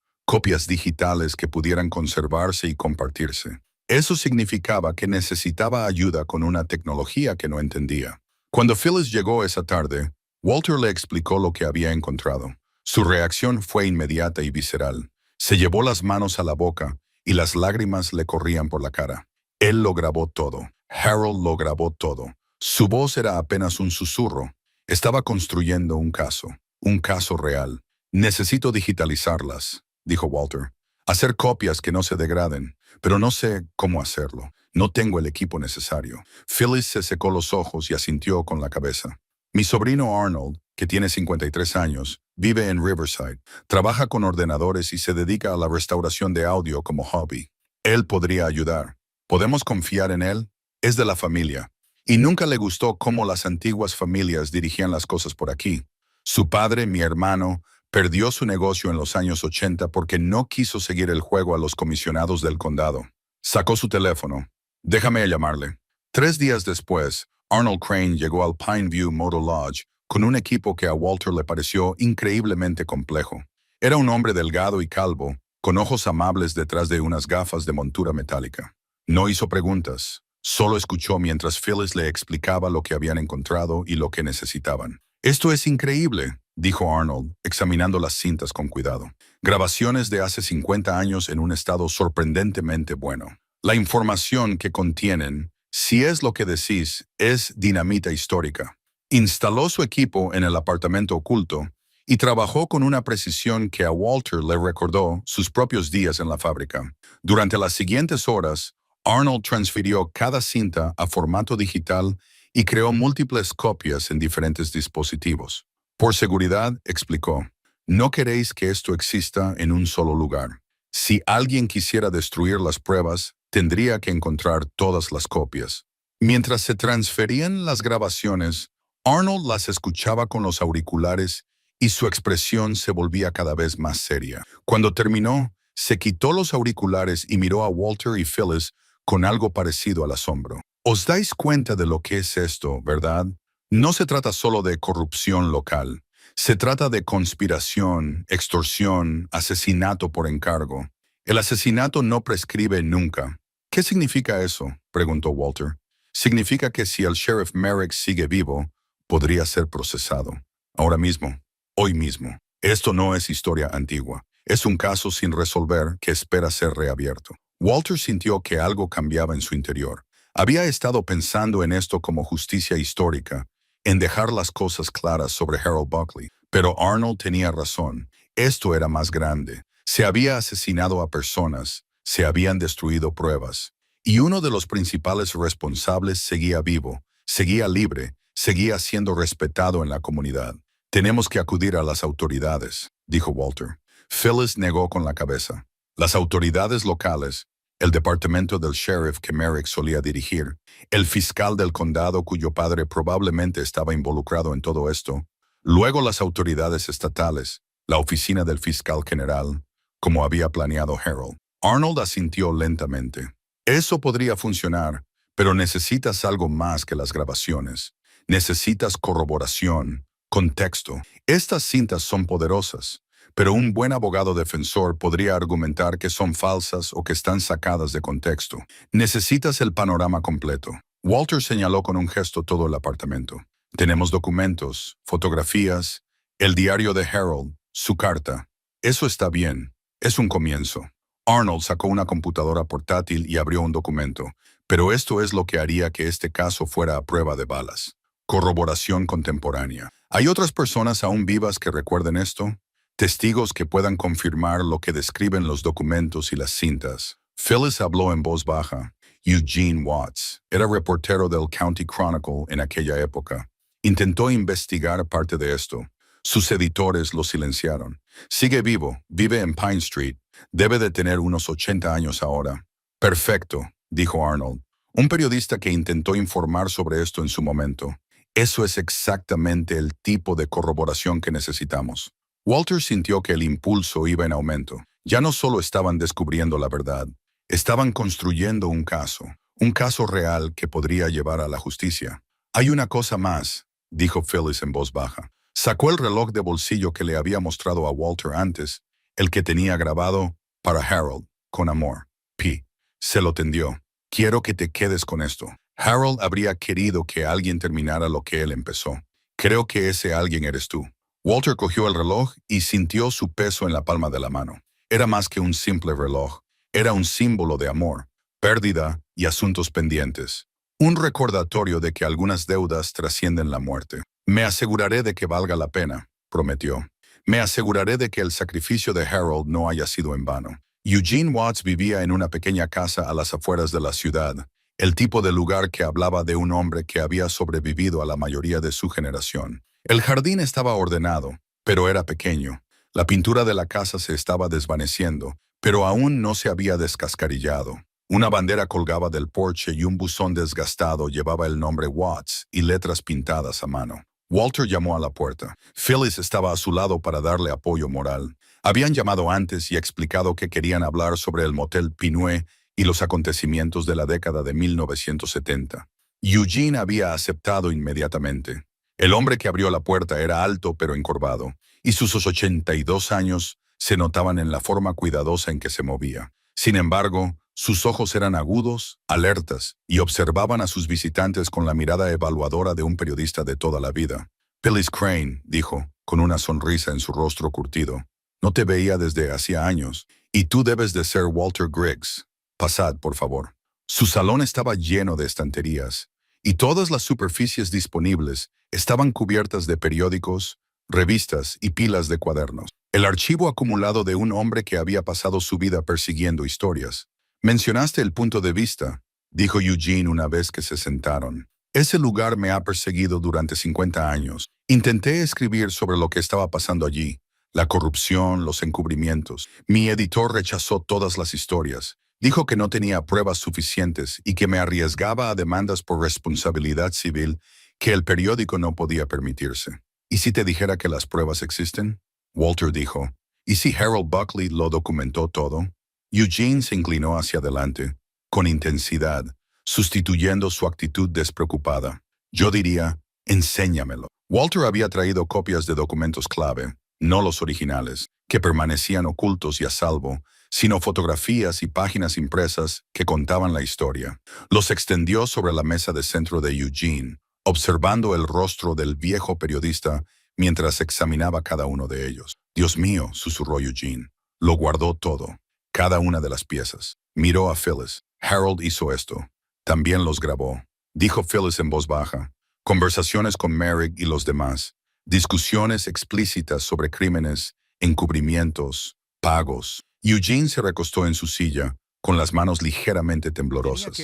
digitales que pudieran conservarse y compartirse. Eso significaba que necesitaba ayuda con una tecnología que no entendía. Cuando Phyllis llegó esa tarde, Walter le explicó lo que había encontrado. Su reacción fue inmediata y visceral. Se llevó las manos a la boca y las lágrimas le corrían por la cara. Él lo grabó todo. Harold lo grabó todo. Su voz era apenas un susurro. Estaba construyendo un caso real. Necesito digitalizarlas, dijo Walter. Hacer copias que no se degraden, pero no sé cómo hacerlo. No tengo el equipo necesario. Phyllis se secó los ojos y asintió con la cabeza. Mi sobrino Arnold, que tiene 53 años, vive en Riverside. Trabaja con ordenadores y se dedica a la restauración de audio como hobby. Él podría ayudar. ¿Podemos confiar en él? Es de la familia. Y nunca le gustó cómo las antiguas familias dirigían las cosas por aquí. Su padre, mi hermano, perdió su negocio en los años 80 porque no quiso seguir el juego a los comisionados del condado. Sacó su teléfono. Déjame llamarle. 3 días después, Arnold Crane llegó al Pineview Motor Lodge con un equipo que a Walter le pareció increíblemente complejo. Era un hombre delgado y calvo, con ojos amables detrás de unas gafas de montura metálica. No hizo preguntas, solo escuchó mientras Phyllis le explicaba lo que habían encontrado y lo que necesitaban. «Esto es increíble», dijo Arnold, examinando las cintas con cuidado. «Grabaciones de hace 50 años en un estado sorprendentemente bueno. La información que contienen, si es lo que decís, es dinamita histórica». Instaló su equipo en el apartamento oculto y trabajó con una precisión que a Walter le recordó sus propios días en la fábrica. Durante las siguientes horas, Arnold transfirió cada cinta a formato digital y creó múltiples copias en diferentes dispositivos. Por seguridad, explicó, no queréis que esto exista en un solo lugar. Si alguien quisiera destruir las pruebas, tendría que encontrar todas las copias. Mientras se transferían las grabaciones, Arnold las escuchaba con los auriculares y su expresión se volvía cada vez más seria. Cuando terminó, se quitó los auriculares y miró a Walter y Phyllis con algo parecido al asombro. Os dais cuenta de lo que es esto, ¿verdad? No se trata solo de corrupción local. Se trata de conspiración, extorsión, asesinato por encargo. El asesinato no prescribe nunca. ¿Qué significa eso?, preguntó Walter. Significa que si el sheriff Merrick sigue vivo, podría ser procesado. Ahora mismo, hoy mismo. Esto no es historia antigua. Es un caso sin resolver que espera ser reabierto. Walter sintió que algo cambiaba en su interior. Había estado pensando en esto como justicia histórica, en dejar las cosas claras sobre Harold Buckley. Pero Arnold tenía razón. Esto era más grande. Se había asesinado a personas, se habían destruido pruebas. Y uno de los principales responsables seguía vivo, seguía libre, seguía siendo respetado en la comunidad. Tenemos que acudir a las autoridades, dijo Walter. Phyllis negó con la cabeza. Las autoridades locales, el departamento del sheriff que Merrick solía dirigir, el fiscal del condado cuyo padre probablemente estaba involucrado en todo esto, luego las autoridades estatales, la oficina del fiscal general, como había planeado Harold. Arnold asintió lentamente. Eso podría funcionar, pero necesitas algo más que las grabaciones. Necesitas corroboración, contexto. Estas cintas son poderosas, pero un buen abogado defensor podría argumentar que son falsas o que están sacadas de contexto. Necesitas el panorama completo. Walter señaló con un gesto todo el apartamento. Tenemos documentos, fotografías, el diario de Harold, su carta. Eso está bien. Es un comienzo. Arnold sacó una computadora portátil y abrió un documento, pero esto es lo que haría que este caso fuera a prueba de balas. Corroboración contemporánea. ¿Hay otras personas aún vivas que recuerden esto? Testigos que puedan confirmar lo que describen los documentos y las cintas. Phyllis habló en voz baja. Eugene Watts era reportero del County Chronicle en aquella época. Intentó investigar parte de esto. Sus editores lo silenciaron. Sigue vivo, vive en Pine Street. Debe de tener unos 80 años ahora. Perfecto, dijo Arnold. Un periodista que intentó informar sobre esto en su momento. Eso es exactamente el tipo de corroboración que necesitamos. Walter sintió que el impulso iba en aumento. Ya no solo estaban descubriendo la verdad, estaban construyendo un caso real que podría llevar a la justicia. Hay una cosa más, dijo Phyllis en voz baja. Sacó el reloj de bolsillo que le había mostrado a Walter antes, el que tenía grabado para Harold, con amor. P. Se lo tendió. Quiero que te quedes con esto. Harold habría querido que alguien terminara lo que él empezó. Creo que ese alguien eres tú. Walter cogió el reloj y sintió su peso en la palma de la mano. Era más que un simple reloj. Era un símbolo de amor, pérdida y asuntos pendientes. Un recordatorio de que algunas deudas trascienden la muerte. Me aseguraré de que valga la pena, prometió. Me aseguraré de que el sacrificio de Harold no haya sido en vano. Eugene Watts vivía en una pequeña casa a las afueras de la ciudad, el tipo de lugar que hablaba de un hombre que había sobrevivido a la mayoría de su generación. El jardín estaba ordenado, pero era pequeño. La pintura de la casa se estaba desvaneciendo, pero aún no se había descascarillado. Una bandera colgaba del porche y un buzón desgastado llevaba el nombre Watts y letras pintadas a mano. Walter llamó a la puerta. Phyllis estaba a su lado para darle apoyo moral. Habían llamado antes y explicado que querían hablar sobre el motel Pinué y los acontecimientos de la década de 1970. Eugene había aceptado inmediatamente. El hombre que abrió la puerta era alto pero encorvado, y sus 82 años se notaban en la forma cuidadosa en que se movía. Sin embargo, sus ojos eran agudos, alertas, y observaban a sus visitantes con la mirada evaluadora de un periodista de toda la vida. Phyllis Crane, dijo, con una sonrisa en su rostro curtido. No te veía desde hacía años, y tú debes de ser Walter Griggs. Pasad, por favor. Su salón estaba lleno de estanterías, y todas las superficies disponibles estaban cubiertas de periódicos, revistas y pilas de cuadernos. El archivo acumulado de un hombre que había pasado su vida persiguiendo historias. Mencionaste el punto de vista, dijo Eugene una vez que se sentaron. Ese lugar me ha perseguido durante 50 años. Intenté escribir sobre lo que estaba pasando allí, la corrupción, los encubrimientos. Mi editor rechazó todas las historias. Dijo que no tenía pruebas suficientes y que me arriesgaba a demandas por responsabilidad civil que el periódico no podía permitirse. ¿Y si te dijera que las pruebas existen? Walter dijo. ¿Y si Harold Buckley lo documentó todo? Eugene se inclinó hacia adelante, con intensidad, sustituyendo su actitud despreocupada. Yo diría, enséñamelo. Walter había traído copias de documentos clave, no los originales, que permanecían ocultos y a salvo, sino fotografías y páginas impresas que contaban la historia. Los extendió sobre la mesa de centro de Eugene, observando el rostro del viejo periodista mientras examinaba cada uno de ellos. Dios mío, susurró Eugene. Lo guardó todo, cada una de las piezas. Miró a Phyllis. Harold hizo esto. También los grabó. Dijo Phyllis en voz baja. Conversaciones con Merrick y los demás. Discusiones explícitas sobre crímenes, encubrimientos, pagos. Eugene se recostó en su silla, con las manos ligeramente temblorosas.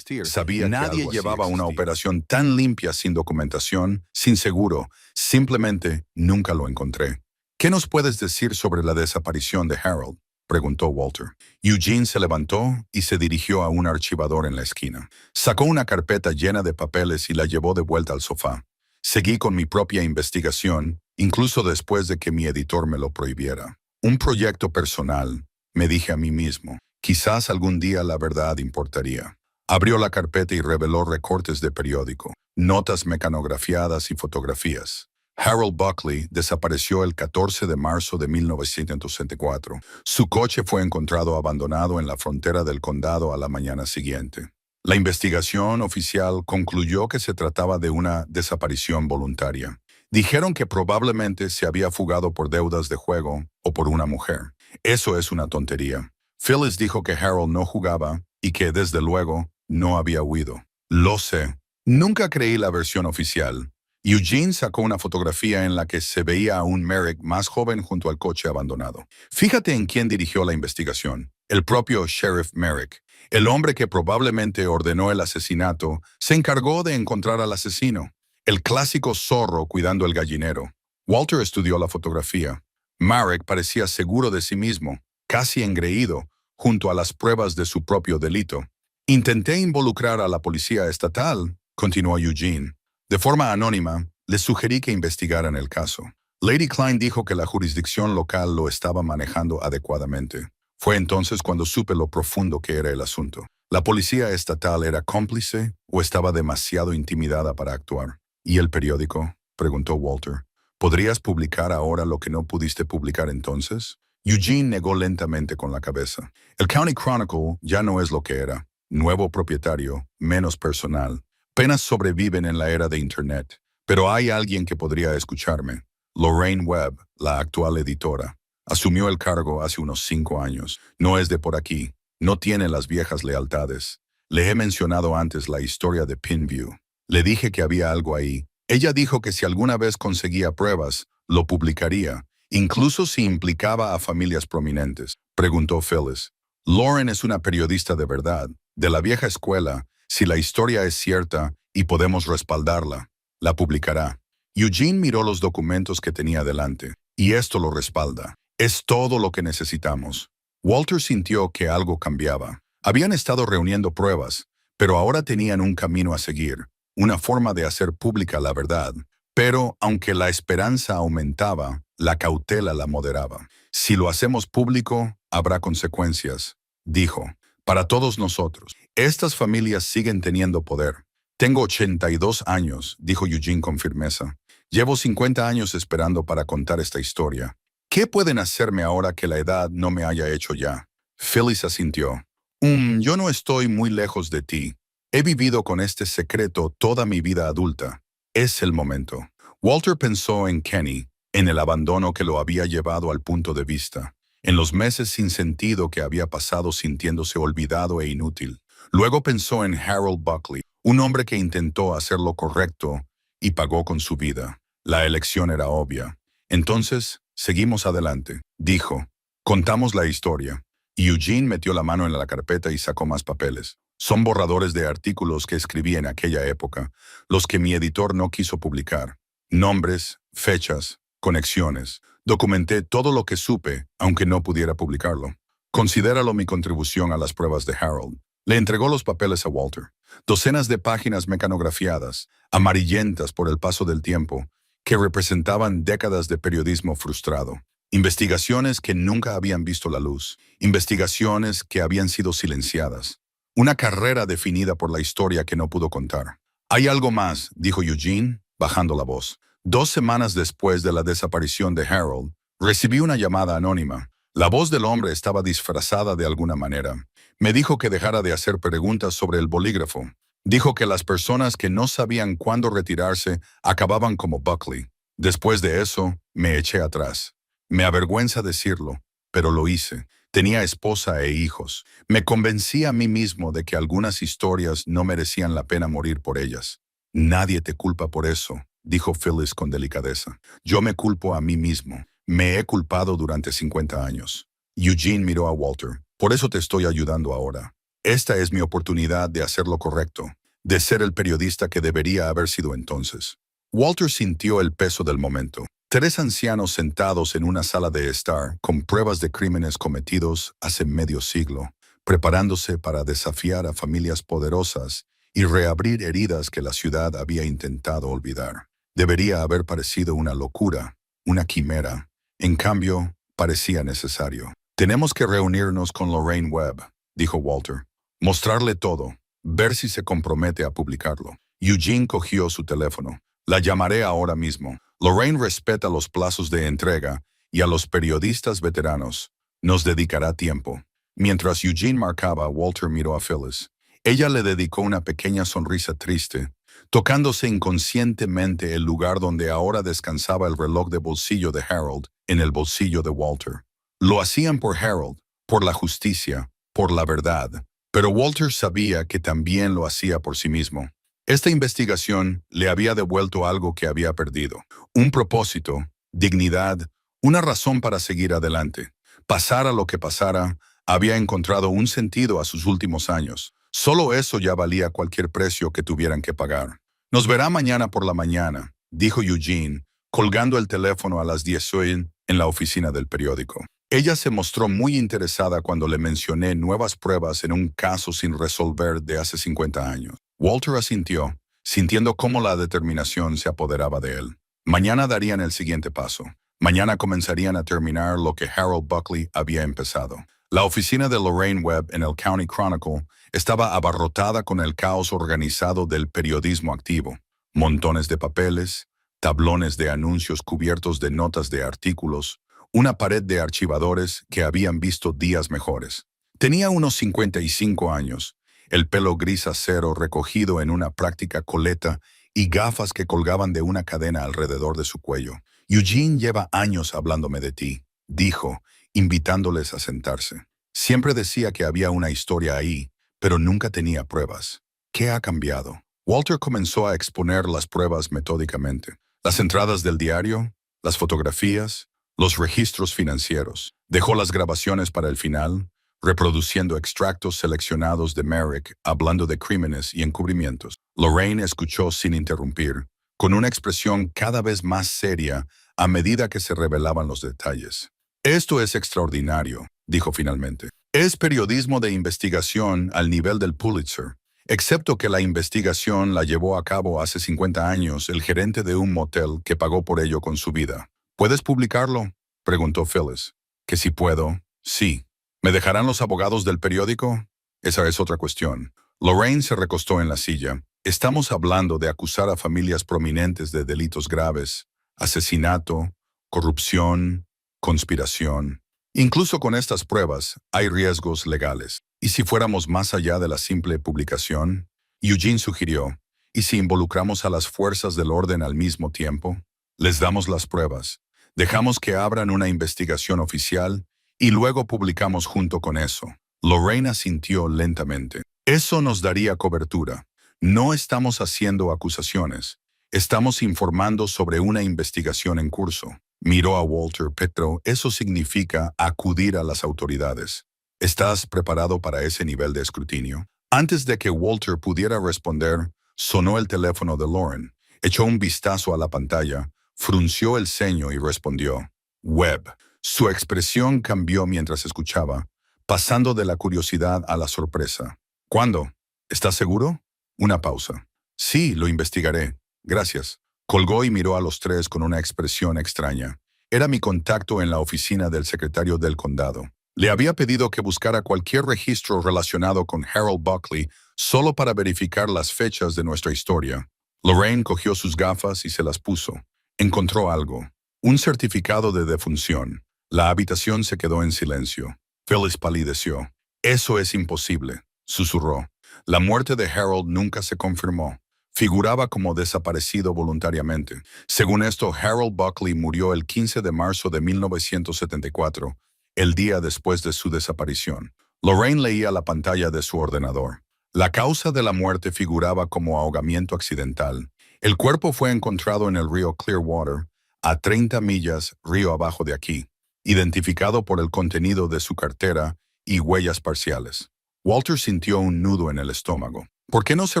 Sabía que nadie llevaba una operación tan limpia sin documentación, sin seguro. Simplemente nunca lo encontré. ¿Qué nos puedes decir sobre la desaparición de Harold?, preguntó Walter. Eugene se levantó y se dirigió a un archivador en la esquina. Sacó una carpeta llena de papeles y la llevó de vuelta al sofá. Seguí con mi propia investigación, incluso después de que mi editor me lo prohibiera. Un proyecto personal, me dije a mí mismo. Quizás algún día la verdad importaría. Abrió la carpeta y reveló recortes de periódico, notas mecanografiadas y fotografías. Harold Buckley desapareció el 14 de marzo de 1964. Su coche fue encontrado abandonado en la frontera del condado a la mañana siguiente. La investigación oficial concluyó que se trataba de una desaparición voluntaria. Dijeron que probablemente se había fugado por deudas de juego o por una mujer. Eso es una tontería. Phyllis dijo que Harold no jugaba y que, desde luego, no había huido. Lo sé. Nunca creí la versión oficial. Eugene sacó una fotografía en la que se veía a un Merrick más joven junto al coche abandonado. Fíjate en quién dirigió la investigación. El propio Sheriff Merrick. El hombre que probablemente ordenó el asesinato se encargó de encontrar al asesino. El clásico zorro cuidando el gallinero. Walter estudió la fotografía. Marek parecía seguro de sí mismo, casi engreído, junto a las pruebas de su propio delito. Intenté involucrar a la policía estatal, continuó Eugene. De forma anónima, les sugerí que investigaran el caso. Lady Klein dijo que la jurisdicción local lo estaba manejando adecuadamente. Fue entonces cuando supe lo profundo que era el asunto. ¿La policía estatal era cómplice o estaba demasiado intimidada para actuar? ¿Y el periódico?, preguntó Walter. ¿Podrías publicar ahora lo que no pudiste publicar entonces? Eugene negó lentamente con la cabeza. El County Chronicle ya no es lo que era. Nuevo propietario, menos personal. Apenas sobreviven en la era de Internet. Pero hay alguien que podría escucharme. Lorraine Webb, la actual editora. Asumió el cargo hace unos 5 años. No es de por aquí. No tiene las viejas lealtades. Le he mencionado antes la historia de Pinview. Le dije que había algo ahí. Ella dijo que si alguna vez conseguía pruebas, lo publicaría, incluso si implicaba a familias prominentes. Preguntó Phyllis. Lauren es una periodista de verdad, de la vieja escuela. Si la historia es cierta y podemos respaldarla, la publicará. Eugene miró los documentos que tenía delante, y esto lo respalda. Es todo lo que necesitamos. Walter sintió que algo cambiaba. Habían estado reuniendo pruebas, pero ahora tenían un camino a seguir, una forma de hacer pública la verdad. Pero, aunque la esperanza aumentaba, la cautela la moderaba. Si lo hacemos público, habrá consecuencias, dijo, para todos nosotros. Estas familias siguen teniendo poder. Tengo 82 años, dijo Eugene con firmeza. Llevo 50 años esperando para contar esta historia. ¿Qué pueden hacerme ahora que la edad no me haya hecho ya? Phyllis asintió. Yo no estoy muy lejos de ti. He vivido con este secreto toda mi vida adulta. Es el momento. Walter pensó en Kenny, en el abandono que lo había llevado al punto de vista, en los meses sin sentido que había pasado sintiéndose olvidado e inútil. Luego pensó en Harold Buckley, un hombre que intentó hacer lo correcto y pagó con su vida. La elección era obvia. Entonces, seguimos adelante, dijo. Contamos la historia. Y Eugene metió la mano en la carpeta y sacó más papeles. Son borradores de artículos que escribí en aquella época, los que mi editor no quiso publicar. Nombres, fechas, conexiones. Documenté todo lo que supe, aunque no pudiera publicarlo. Considéralo mi contribución a las pruebas de Harold. Le entregó los papeles a Walter. Docenas de páginas mecanografiadas, amarillentas por el paso del tiempo, que representaban décadas de periodismo frustrado. Investigaciones que nunca habían visto la luz. Investigaciones que habían sido silenciadas. Una carrera definida por la historia que no pudo contar. Hay algo más, dijo Eugene, bajando la voz. 2 semanas después de la desaparición de Harold, recibí una llamada anónima. La voz del hombre estaba disfrazada de alguna manera. Me dijo que dejara de hacer preguntas sobre el bolígrafo. Dijo que las personas que no sabían cuándo retirarse acababan como Buckley. Después de eso, me eché atrás. Me avergüenza decirlo, pero lo hice. Tenía esposa e hijos. Me convencí a mí mismo de que algunas historias no merecían la pena morir por ellas. Nadie te culpa por eso, dijo Phyllis con delicadeza. Yo me culpo a mí mismo. Me he culpado durante 50 años. Eugene miró a Walter. Por eso te estoy ayudando ahora. Esta es mi oportunidad de hacer lo correcto, de ser el periodista que debería haber sido entonces. Walter sintió el peso del momento. 3 ancianos sentados en una sala de estar, con pruebas de crímenes cometidos hace medio siglo, preparándose para desafiar a familias poderosas y reabrir heridas que la ciudad había intentado olvidar. Debería haber parecido una locura, una quimera. En cambio, parecía necesario. Tenemos que reunirnos con Lorraine Webb, dijo Walter. Mostrarle todo, ver si se compromete a publicarlo. Eugene cogió su teléfono. La llamaré ahora mismo. Lorraine respeta los plazos de entrega y a los periodistas veteranos nos dedicará tiempo. Mientras Eugene marcaba, Walter miró a Phyllis. Ella le dedicó una pequeña sonrisa triste, tocándose inconscientemente el lugar donde ahora descansaba el reloj de bolsillo de Harold en el bolsillo de Walter. Lo hacían por Harold, por la justicia, por la verdad. Pero Walter sabía que también lo hacía por sí mismo. Esta investigación le había devuelto algo que había perdido. Un propósito, dignidad, una razón para seguir adelante. Pasara lo que pasara, había encontrado un sentido a sus últimos años. Solo eso ya valía cualquier precio que tuvieran que pagar. Nos verá mañana por la mañana, dijo Eugene, colgando el teléfono a las 10 hoy en la oficina del periódico. Ella se mostró muy interesada cuando le mencioné nuevas pruebas en un caso sin resolver de hace 50 años. Walter asintió, sintiendo cómo la determinación se apoderaba de él. Mañana darían el siguiente paso. Mañana comenzarían a terminar lo que Harold Buckley había empezado. La oficina de Lorraine Webb en el County Chronicle estaba abarrotada con el caos organizado del periodismo activo. Montones de papeles, tablones de anuncios cubiertos de notas de artículos, una pared de archivadores que habían visto días mejores. Tenía unos 55 años, el pelo gris acero recogido en una práctica coleta y gafas que colgaban de una cadena alrededor de su cuello. Eugene lleva años hablándome de ti, dijo, invitándoles a sentarse. Siempre decía que había una historia ahí, pero nunca tenía pruebas. ¿Qué ha cambiado? Walter comenzó a exponer las pruebas metódicamente. Las entradas del diario, las fotografías, los registros financieros. Dejó las grabaciones para el final, reproduciendo extractos seleccionados de Merrick hablando de crímenes y encubrimientos. Lorraine escuchó sin interrumpir, con una expresión cada vez más seria a medida que se revelaban los detalles. Esto es extraordinario, dijo finalmente. Es periodismo de investigación al nivel del Pulitzer, excepto que la investigación la llevó a cabo hace 50 años el gerente de un motel que pagó por ello con su vida. ¿Puedes publicarlo?, preguntó Phyllis. ¿Que si puedo? Sí. ¿Me dejarán los abogados del periódico? Esa es otra cuestión. Lorraine se recostó en la silla. Estamos hablando de acusar a familias prominentes de delitos graves, asesinato, corrupción, conspiración. Incluso con estas pruebas hay riesgos legales. ¿Y si fuéramos más allá de la simple publicación? Eugene sugirió. ¿Y si involucramos a las fuerzas del orden al mismo tiempo? Les damos las pruebas. Dejamos que abran una investigación oficial y luego publicamos junto con eso. Lorraine asintió lentamente. Eso nos daría cobertura. No estamos haciendo acusaciones. Estamos informando sobre una investigación en curso. Miró a Walter. Petro, eso significa acudir a las autoridades. ¿Estás preparado para ese nivel de escrutinio? Antes de que Walter pudiera responder, sonó el teléfono de Lauren. Echó un vistazo a la pantalla, frunció el ceño y respondió. Webb. Su expresión cambió mientras escuchaba, pasando de la curiosidad a la sorpresa. ¿Cuándo? ¿Estás seguro? Una pausa. Sí, lo investigaré. Gracias. Colgó y miró a los tres con una expresión extraña. Era mi contacto en la oficina del secretario del condado. Le había pedido que buscara cualquier registro relacionado con Harold Buckley solo para verificar las fechas de nuestra historia. Lorraine cogió sus gafas y se las puso. Encontró algo. Un certificado de defunción. La habitación se quedó en silencio. Phyllis palideció. Eso es imposible, susurró. La muerte de Harold nunca se confirmó. Figuraba como desaparecido voluntariamente. Según esto, Harold Buckley murió el 15 de marzo de 1974, el día después de su desaparición. Lorraine leía la pantalla de su ordenador. La causa de la muerte figuraba como ahogamiento accidental. El cuerpo fue encontrado en el río Clearwater, a 30 millas río abajo de aquí, identificado por el contenido de su cartera y huellas parciales. Walter sintió un nudo en el estómago. ¿Por qué no se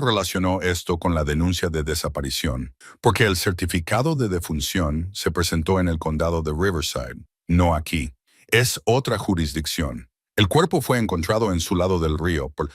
relacionó esto con la denuncia de desaparición? Porque el certificado de defunción se presentó en el condado de Riverside, no aquí. Es otra jurisdicción. El cuerpo fue encontrado en su lado del río, por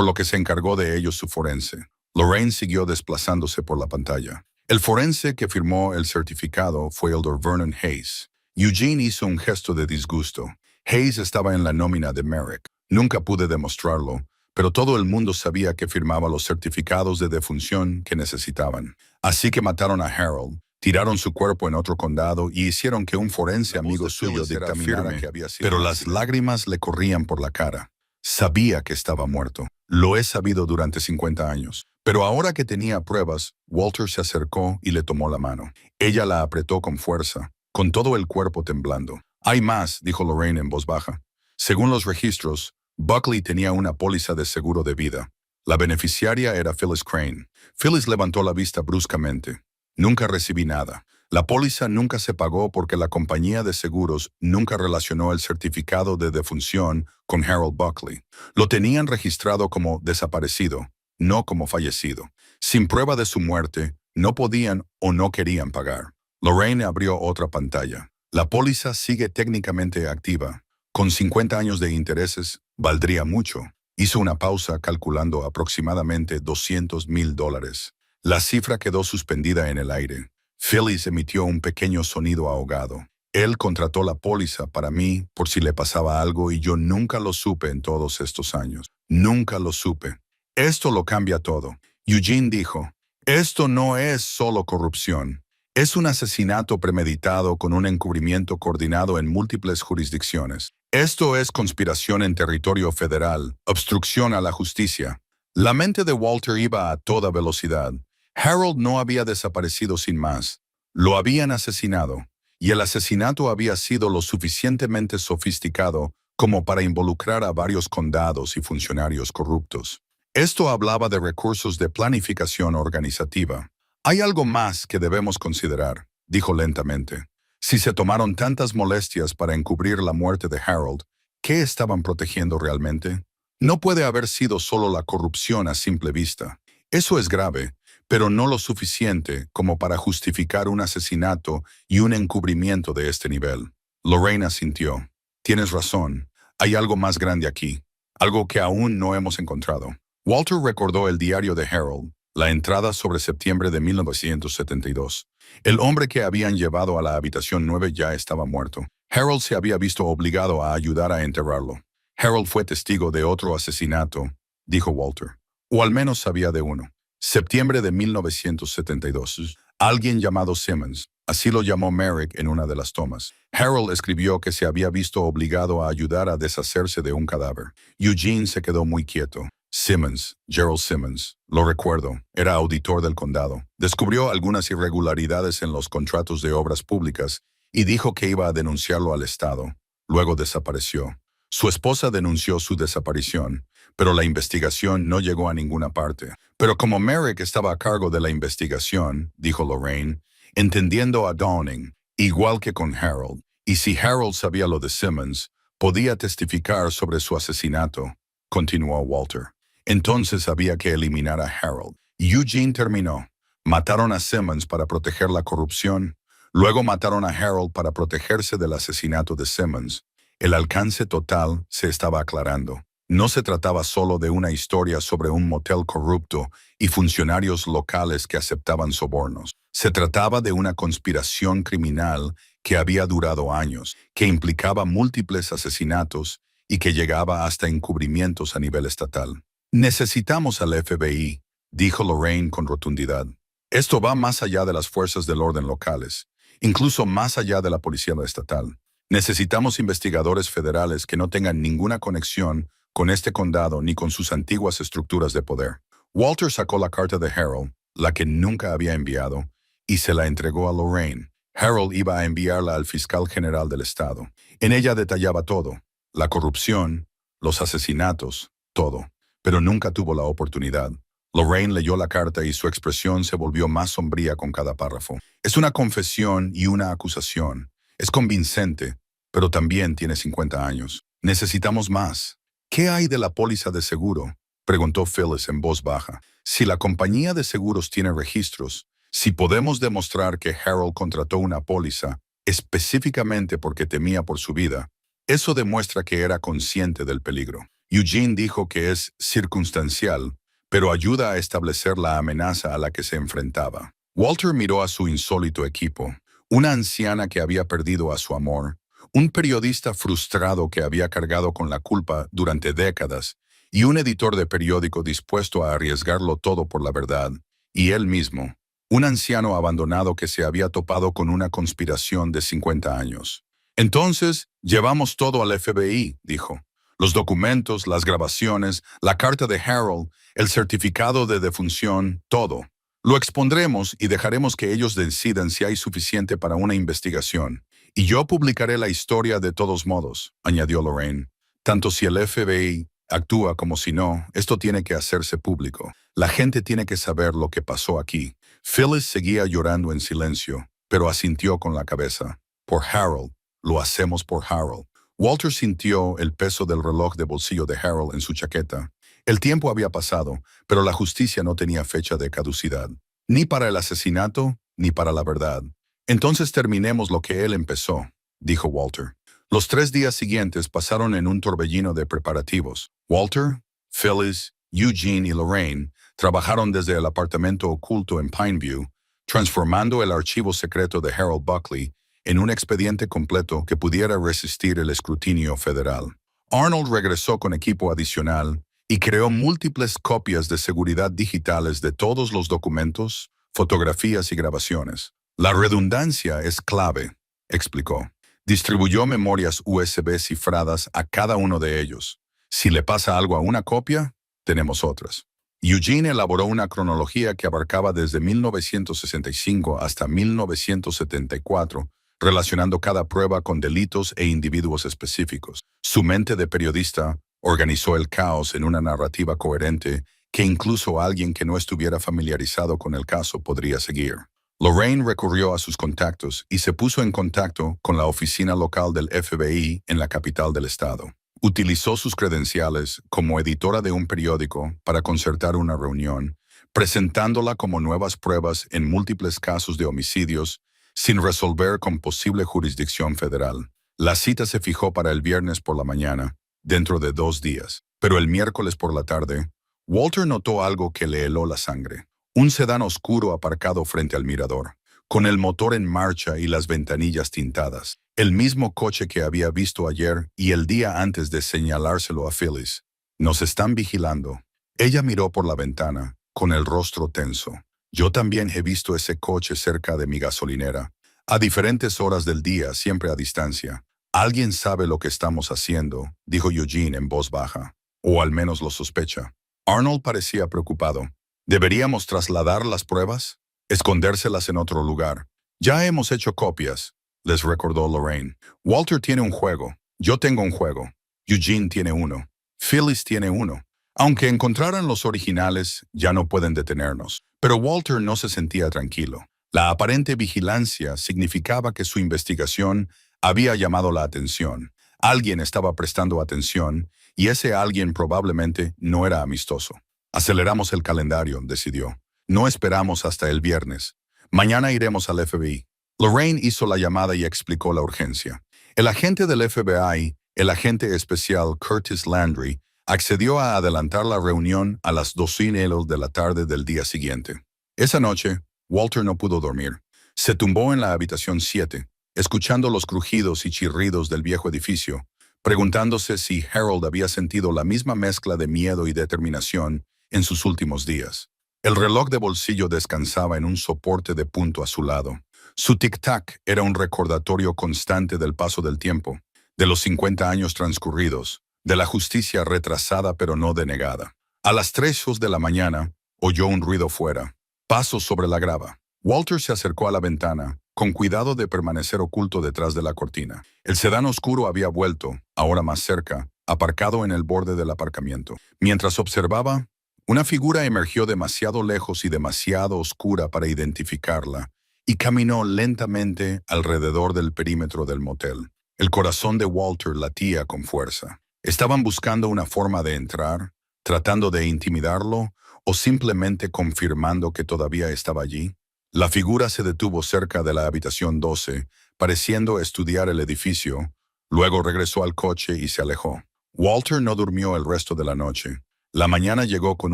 lo que se encargó de ello su forense. Lorraine siguió desplazándose por la pantalla. El forense que firmó el certificado fue el Dr. Vernon Hayes. Eugene hizo un gesto de disgusto. Hayes estaba en la nómina de Merrick. Nunca pude demostrarlo, pero todo el mundo sabía que firmaba los certificados de defunción que necesitaban. Así que mataron a Harold, tiraron su cuerpo en otro condado y hicieron que un forense amigo suyo dictaminara que había sido. Pero las lágrimas le corrían por la cara. Sabía que estaba muerto. Lo he sabido durante 50 años. Pero ahora que tenía pruebas, Walter se acercó y le tomó la mano. Ella la apretó con fuerza, con todo el cuerpo temblando. Hay más, dijo Lorraine en voz baja. Según los registros, Buckley tenía una póliza de seguro de vida. La beneficiaria era Phyllis Crane. Phyllis levantó la vista bruscamente. Nunca recibí nada. La póliza nunca se pagó porque la compañía de seguros nunca relacionó el certificado de defunción con Harold Buckley. Lo tenían registrado como desaparecido. no como fallecido. Sin prueba de su muerte, no podían o no querían pagar. Lorraine abrió otra pantalla. La póliza sigue técnicamente activa. Con 50 años de intereses, valdría mucho. Hizo una pausa calculando aproximadamente $200,000. La cifra quedó suspendida en el aire. Phyllis emitió un pequeño sonido ahogado. Él contrató la póliza para mí por si le pasaba algo y yo nunca lo supe en todos estos años. Nunca lo supe. Esto lo cambia todo. Eugene dijo, esto no es solo corrupción. Es un asesinato premeditado con un encubrimiento coordinado en múltiples jurisdicciones. Esto es conspiración en territorio federal, obstrucción a la justicia. La mente de Walter iba a toda velocidad. Harold no había desaparecido sin más. Lo habían asesinado, y el asesinato había sido lo suficientemente sofisticado como para involucrar a varios condados y funcionarios corruptos. Esto hablaba de recursos de planificación organizativa. Hay algo más que debemos considerar, dijo lentamente. Si se tomaron tantas molestias para encubrir la muerte de Harold, ¿qué estaban protegiendo realmente? No puede haber sido solo la corrupción a simple vista. Eso es grave, pero no lo suficiente como para justificar un asesinato y un encubrimiento de este nivel. Lorraine asintió. Tienes razón, hay algo más grande aquí, algo que aún no hemos encontrado. Walter recordó el diario de Harold, la entrada sobre septiembre de 1972. El hombre que habían llevado a la habitación 9 ya estaba muerto. Harold se había visto obligado a ayudar a enterrarlo. Harold fue testigo de otro asesinato, dijo Walter. O al menos sabía de uno. Septiembre de 1972. Alguien llamado Simmons, así lo llamó Merrick en una de las tomas. Harold escribió que se había visto obligado a ayudar a deshacerse de un cadáver. Eugene se quedó muy quieto. Simmons, Gerald Simmons, lo recuerdo, era auditor del condado. Descubrió algunas irregularidades en los contratos de obras públicas y dijo que iba a denunciarlo al Estado. Luego desapareció. Su esposa denunció su desaparición, pero la investigación no llegó a ninguna parte. Pero como Merrick estaba a cargo de la investigación, dijo Lorraine, entendiendo a Downing, igual que con Harold, y si Harold sabía lo de Simmons, podía testificar sobre su asesinato, continuó Walter. Entonces había que eliminar a Harold. Eugene terminó. Mataron a Simmons para proteger la corrupción. Luego mataron a Harold para protegerse del asesinato de Simmons. El alcance total se estaba aclarando. No se trataba solo de una historia sobre un motel corrupto y funcionarios locales que aceptaban sobornos. Se trataba de una conspiración criminal que había durado años, que implicaba múltiples asesinatos y que llegaba hasta encubrimientos a nivel estatal. Necesitamos al FBI, dijo Lorraine con rotundidad. Esto va más allá de las fuerzas del orden locales, incluso más allá de la policía estatal. Necesitamos investigadores federales que no tengan ninguna conexión con este condado ni con sus antiguas estructuras de poder. Walter sacó la carta de Harold, la que nunca había enviado, y se la entregó a Lorraine. Harold iba a enviarla al fiscal general del estado. En ella detallaba todo, la corrupción, los asesinatos, todo. Pero nunca tuvo la oportunidad. Lorraine leyó la carta y su expresión se volvió más sombría con cada párrafo. Es una confesión y una acusación. Es convincente, pero también tiene 50 años. Necesitamos más. ¿Qué hay de la póliza de seguro?, preguntó Phyllis en voz baja. Si la compañía de seguros tiene registros, si podemos demostrar que Harold contrató una póliza específicamente porque temía por su vida, eso demuestra que era consciente del peligro. Eugene dijo que es circunstancial, pero ayuda a establecer la amenaza a la que se enfrentaba. Walter miró a su insólito equipo, una anciana que había perdido a su amor, un periodista frustrado que había cargado con la culpa durante décadas, y un editor de periódico dispuesto a arriesgarlo todo por la verdad, y él mismo, un anciano abandonado que se había topado con una conspiración de 50 años. Entonces, llevamos todo al FBI, dijo. Los documentos, las grabaciones, la carta de Harold, el certificado de defunción, todo. Lo expondremos y dejaremos que ellos decidan si hay suficiente para una investigación. Y yo publicaré la historia de todos modos, añadió Lorraine. Tanto si el FBI actúa como si no, esto tiene que hacerse público. La gente tiene que saber lo que pasó aquí. Phyllis seguía llorando en silencio, pero asintió con la cabeza. Por Harold, lo hacemos por Harold. Walter sintió el peso del reloj de bolsillo de Harold en su chaqueta. El tiempo había pasado, pero la justicia no tenía fecha de caducidad, ni para el asesinato, ni para la verdad. Entonces terminemos lo que él empezó, dijo Walter. Los 3 días siguientes pasaron en un torbellino de preparativos. Walter, Phyllis, Eugene y Lorraine trabajaron desde el apartamento oculto en Pineview, transformando el archivo secreto de Harold Buckley en un expediente completo que pudiera resistir el escrutinio federal. Arnold regresó con equipo adicional y creó múltiples copias de seguridad digitales de todos los documentos, fotografías y grabaciones. La redundancia es clave, explicó. Distribuyó memorias USB cifradas a cada uno de ellos. Si le pasa algo a una copia, tenemos otras. Eugene elaboró una cronología que abarcaba desde 1965 hasta 1974, relacionando cada prueba con delitos e individuos específicos. Su mente de periodista organizó el caos en una narrativa coherente que incluso alguien que no estuviera familiarizado con el caso podría seguir. Lorraine recurrió a sus contactos y se puso en contacto con la oficina local del FBI en la capital del estado. Utilizó sus credenciales como editora de un periódico para concertar una reunión, presentándola como nuevas pruebas en múltiples casos de homicidios sin resolver con posible jurisdicción federal. La cita se fijó para el viernes por la mañana, dentro de 2 días, pero el miércoles por la tarde, Walter notó algo que le heló la sangre. Un sedán oscuro aparcado frente al mirador, con el motor en marcha y las ventanillas tintadas. El mismo coche que había visto ayer y el día antes de señalárselo a Phyllis. Nos están vigilando. Ella miró por la ventana, con el rostro tenso. Yo también he visto ese coche cerca de mi gasolinera, a diferentes horas del día, siempre a distancia. Alguien sabe lo que estamos haciendo, dijo Eugene en voz baja, o al menos lo sospecha. Arnold parecía preocupado. ¿Deberíamos trasladar las pruebas? ¿Escondérselas en otro lugar? Ya hemos hecho copias, les recordó Lorraine. Walter tiene un juego. Yo tengo un juego. Eugene tiene uno. Phyllis tiene uno. Aunque encontraran los originales, ya no pueden detenernos. Pero Walter no se sentía tranquilo. La aparente vigilancia significaba que su investigación había llamado la atención. Alguien estaba prestando atención y ese alguien probablemente no era amistoso. Aceleramos el calendario, decidió. No esperamos hasta el viernes. Mañana iremos al FBI. Lorraine hizo la llamada y explicó la urgencia. El agente del FBI, el agente especial Curtis Landry, accedió a adelantar la reunión a las 2:30 de la tarde del día siguiente. Esa noche, Walter no pudo dormir. Se tumbó en la habitación 7, escuchando los crujidos y chirridos del viejo edificio, preguntándose si Harold había sentido la misma mezcla de miedo y determinación en sus últimos días. El reloj de bolsillo descansaba en un soporte de punto a su lado. Su tic-tac era un recordatorio constante del paso del tiempo, de los 50 años transcurridos, de la justicia retrasada pero no denegada. A las 3 de la mañana, oyó un ruido fuera. Pasos sobre la grava. Walter se acercó a la ventana, con cuidado de permanecer oculto detrás de la cortina. El sedán oscuro había vuelto, ahora más cerca, aparcado en el borde del aparcamiento. Mientras observaba, una figura emergió demasiado lejos y demasiado oscura para identificarla, y caminó lentamente alrededor del perímetro del motel. El corazón de Walter latía con fuerza. ¿Estaban buscando una forma de entrar, tratando de intimidarlo, o simplemente confirmando que todavía estaba allí? La figura se detuvo cerca de la habitación 12, pareciendo estudiar el edificio. Luego regresó al coche y se alejó. Walter no durmió el resto de la noche. La mañana llegó con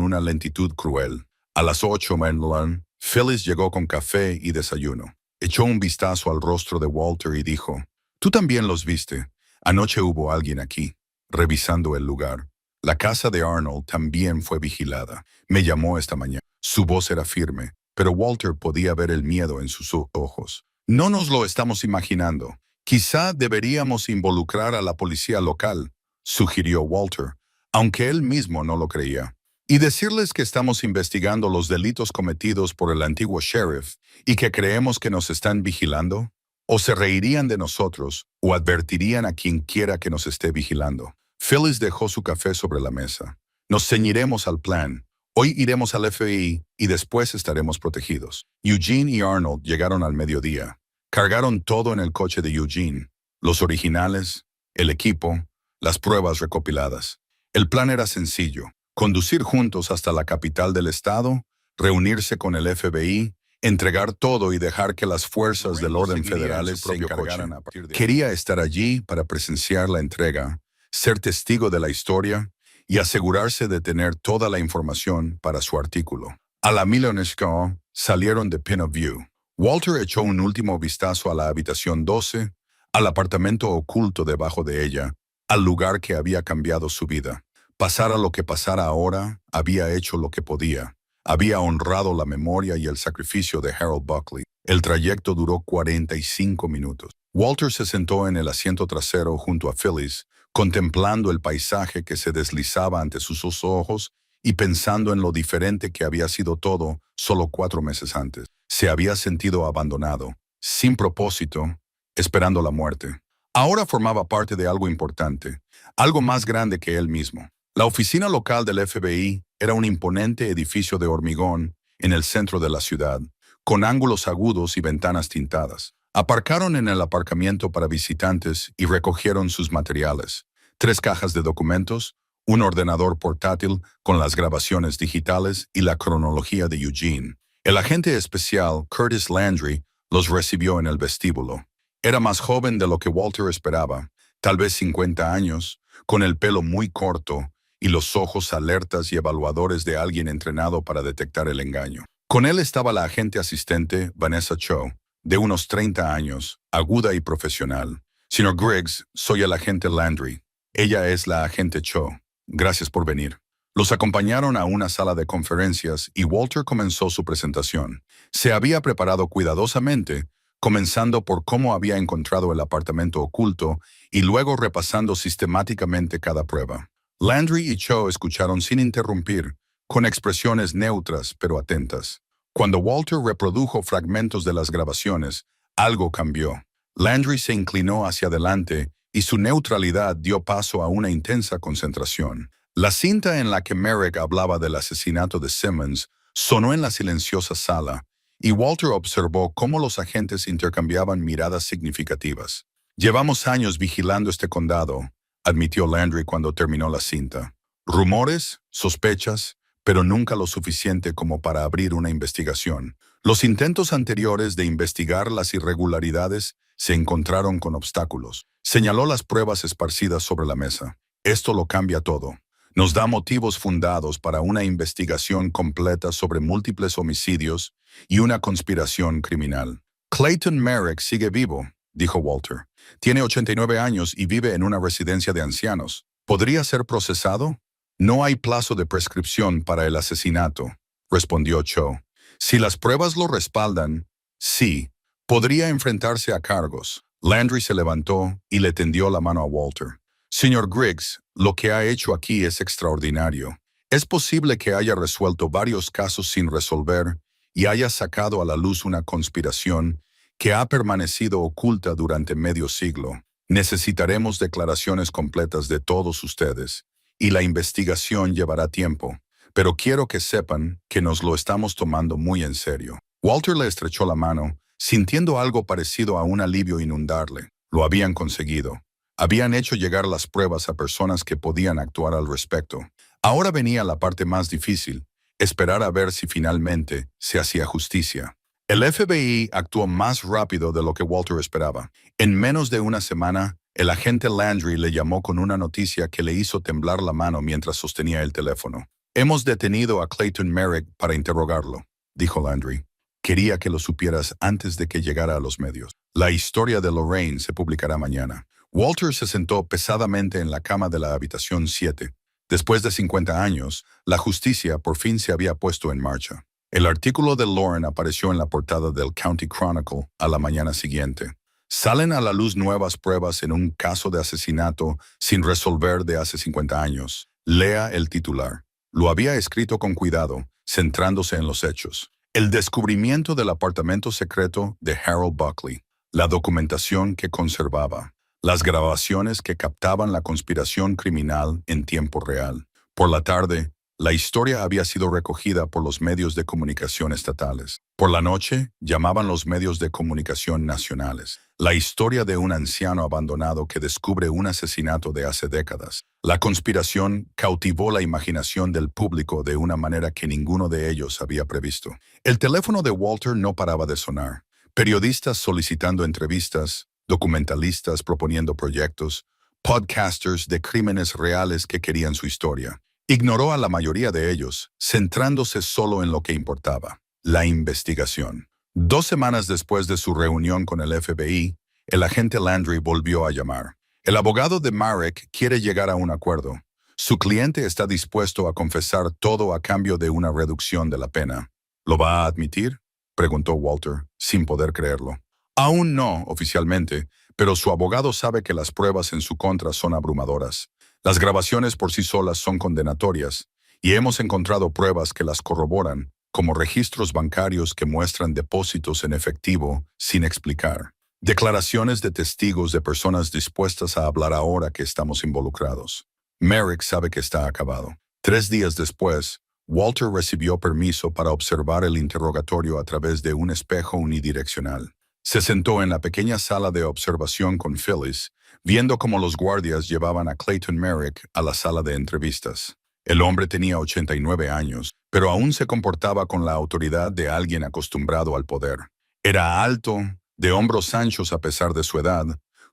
una lentitud cruel. A las 8 m, Phyllis llegó con café y desayuno. Echó un vistazo al rostro de Walter y dijo, «Tú también los viste. Anoche hubo alguien aquí, revisando el lugar. La casa de Arnold también fue vigilada. Me llamó esta mañana». Su voz era firme, pero Walter podía ver el miedo en sus ojos. «No nos lo estamos imaginando. Quizá deberíamos involucrar a la policía local», sugirió Walter, aunque él mismo no lo creía. «Y decirles que estamos investigando los delitos cometidos por el antiguo sheriff y que creemos que nos están vigilando. O se reirían de nosotros o advertirían a quien quiera que nos esté vigilando». Phyllis dejó su café sobre la mesa. «Nos ceñiremos al plan. Hoy iremos al FBI y después estaremos protegidos». Eugene y Arnold llegaron al mediodía. Cargaron todo en el coche de Eugene, los originales, el equipo, las pruebas recopiladas. El plan era sencillo: conducir juntos hasta la capital del estado, reunirse con el FBI, entregar todo y dejar que las fuerzas del orden federales se encargaran a partir de ahí. Quería estar allí para presenciar la entrega, ser testigo de la historia y asegurarse de tener toda la información para su artículo. A la Milonesco salieron de Pinot View. Walter echó un último vistazo a la habitación 12, al apartamento oculto debajo de ella, al lugar que había cambiado su vida. Pasara lo que pasara ahora, había hecho lo que podía. Había honrado la memoria y el sacrificio de Harold Buckley. El trayecto duró 45 minutos. Walter se sentó en el asiento trasero junto a Phyllis, contemplando el paisaje que se deslizaba ante sus ojos y pensando en lo diferente que había sido todo solo 4 meses antes. Se había sentido abandonado, sin propósito, esperando la muerte. Ahora formaba parte de algo importante, algo más grande que él mismo. La oficina local del FBI era un imponente edificio de hormigón en el centro de la ciudad, con ángulos agudos y ventanas tintadas. Aparcaron en el aparcamiento para visitantes y recogieron sus materiales: 3 cajas de documentos, un ordenador portátil con las grabaciones digitales y la cronología de Eugene. El agente especial, Curtis Landry, los recibió en el vestíbulo. Era más joven de lo que Walter esperaba, tal vez 50 años, con el pelo muy corto y los ojos alertas y evaluadores de alguien entrenado para detectar el engaño. Con él estaba la agente asistente, Vanessa Cho, de unos 30 años, aguda y profesional. Señor Griggs, soy el agente Landry. Ella es la agente Cho. Gracias por venir. Los acompañaron a una sala de conferencias y Walter comenzó su presentación. Se había preparado cuidadosamente, comenzando por cómo había encontrado el apartamento oculto y luego repasando sistemáticamente cada prueba. Landry y Cho escucharon sin interrumpir, con expresiones neutras pero atentas. Cuando Walter reprodujo fragmentos de las grabaciones, algo cambió. Landry se inclinó hacia adelante y su neutralidad dio paso a una intensa concentración. La cinta en la que Merrick hablaba del asesinato de Simmons sonó en la silenciosa sala, y Walter observó cómo los agentes intercambiaban miradas significativas. Llevamos años vigilando este condado, admitió Landry cuando terminó la cinta. Rumores, sospechas, pero nunca lo suficiente como para abrir una investigación. Los intentos anteriores de investigar las irregularidades se encontraron con obstáculos. Señaló las pruebas esparcidas sobre la mesa. Esto lo cambia todo. Nos da motivos fundados para una investigación completa sobre múltiples homicidios y una conspiración criminal. Clayton Merrick sigue vivo, dijo Walter. Tiene 89 años y vive en una residencia de ancianos. ¿Podría ser procesado? No hay plazo de prescripción para el asesinato, respondió Cho. Si las pruebas lo respaldan, sí, podría enfrentarse a cargos. Landry se levantó y le tendió la mano a Walter. Señor Griggs, lo que ha hecho aquí es extraordinario. Es posible que haya resuelto varios casos sin resolver y haya sacado a la luz una conspiración que ha permanecido oculta durante medio siglo. Necesitaremos declaraciones completas de todos ustedes, y la investigación llevará tiempo, pero quiero que sepan que nos lo estamos tomando muy en serio. Walter le estrechó la mano, sintiendo algo parecido a un alivio inundarle. Lo habían conseguido. Habían hecho llegar las pruebas a personas que podían actuar al respecto. Ahora venía la parte más difícil, esperar a ver si finalmente se hacía justicia. El FBI actuó más rápido de lo que Walter esperaba. En menos de una semana, el agente Landry le llamó con una noticia que le hizo temblar la mano mientras sostenía el teléfono. Hemos detenido a Clayton Merrick para interrogarlo, dijo Landry. Quería que lo supieras antes de que llegara a los medios. La historia de Lorraine se publicará mañana. Walter se sentó pesadamente en la cama de la habitación 7. Después de 50 años, la justicia por fin se había puesto en marcha. El artículo de Lauren apareció en la portada del County Chronicle a la mañana siguiente. Salen a la luz nuevas pruebas en un caso de asesinato sin resolver de hace 50 años. Lea el titular. Lo había escrito con cuidado, centrándose en los hechos. El descubrimiento del apartamento secreto de Harold Buckley. La documentación que conservaba. Las grabaciones que captaban la conspiración criminal en tiempo real. Por la tarde, La historia había sido recogida por los medios de comunicación estatales. Por la noche, llamaban los medios de comunicación nacionales. La historia de un anciano abandonado que descubre un asesinato de hace décadas. La conspiración cautivó la imaginación del público de una manera que ninguno de ellos había previsto. El teléfono de Walter no paraba de sonar. Periodistas solicitando entrevistas, documentalistas proponiendo proyectos, podcasters de crímenes reales que querían su historia. Ignoró a la mayoría de ellos, centrándose solo en lo que importaba, la investigación. 2 semanas después de su reunión con el FBI, el agente Landry volvió a llamar. El abogado de Marek quiere llegar a un acuerdo. Su cliente está dispuesto a confesar todo a cambio de una reducción de la pena. ¿Lo va a admitir?, preguntó Walter, sin poder creerlo. Aún no, oficialmente, pero su abogado sabe que las pruebas en su contra son abrumadoras. Las grabaciones por sí solas son condenatorias, y hemos encontrado pruebas que las corroboran, como registros bancarios que muestran depósitos en efectivo sin explicar. Declaraciones de testigos de personas dispuestas a hablar ahora que estamos involucrados. Marek sabe que está acabado. 3 días después, Walter recibió permiso para observar el interrogatorio a través de un espejo unidireccional. Se sentó en la pequeña sala de observación con Phyllis, viendo cómo los guardias llevaban a Clayton Marek a la sala de entrevistas. El hombre tenía 89 años, pero aún se comportaba con la autoridad de alguien acostumbrado al poder. Era alto, de hombros anchos a pesar de su edad,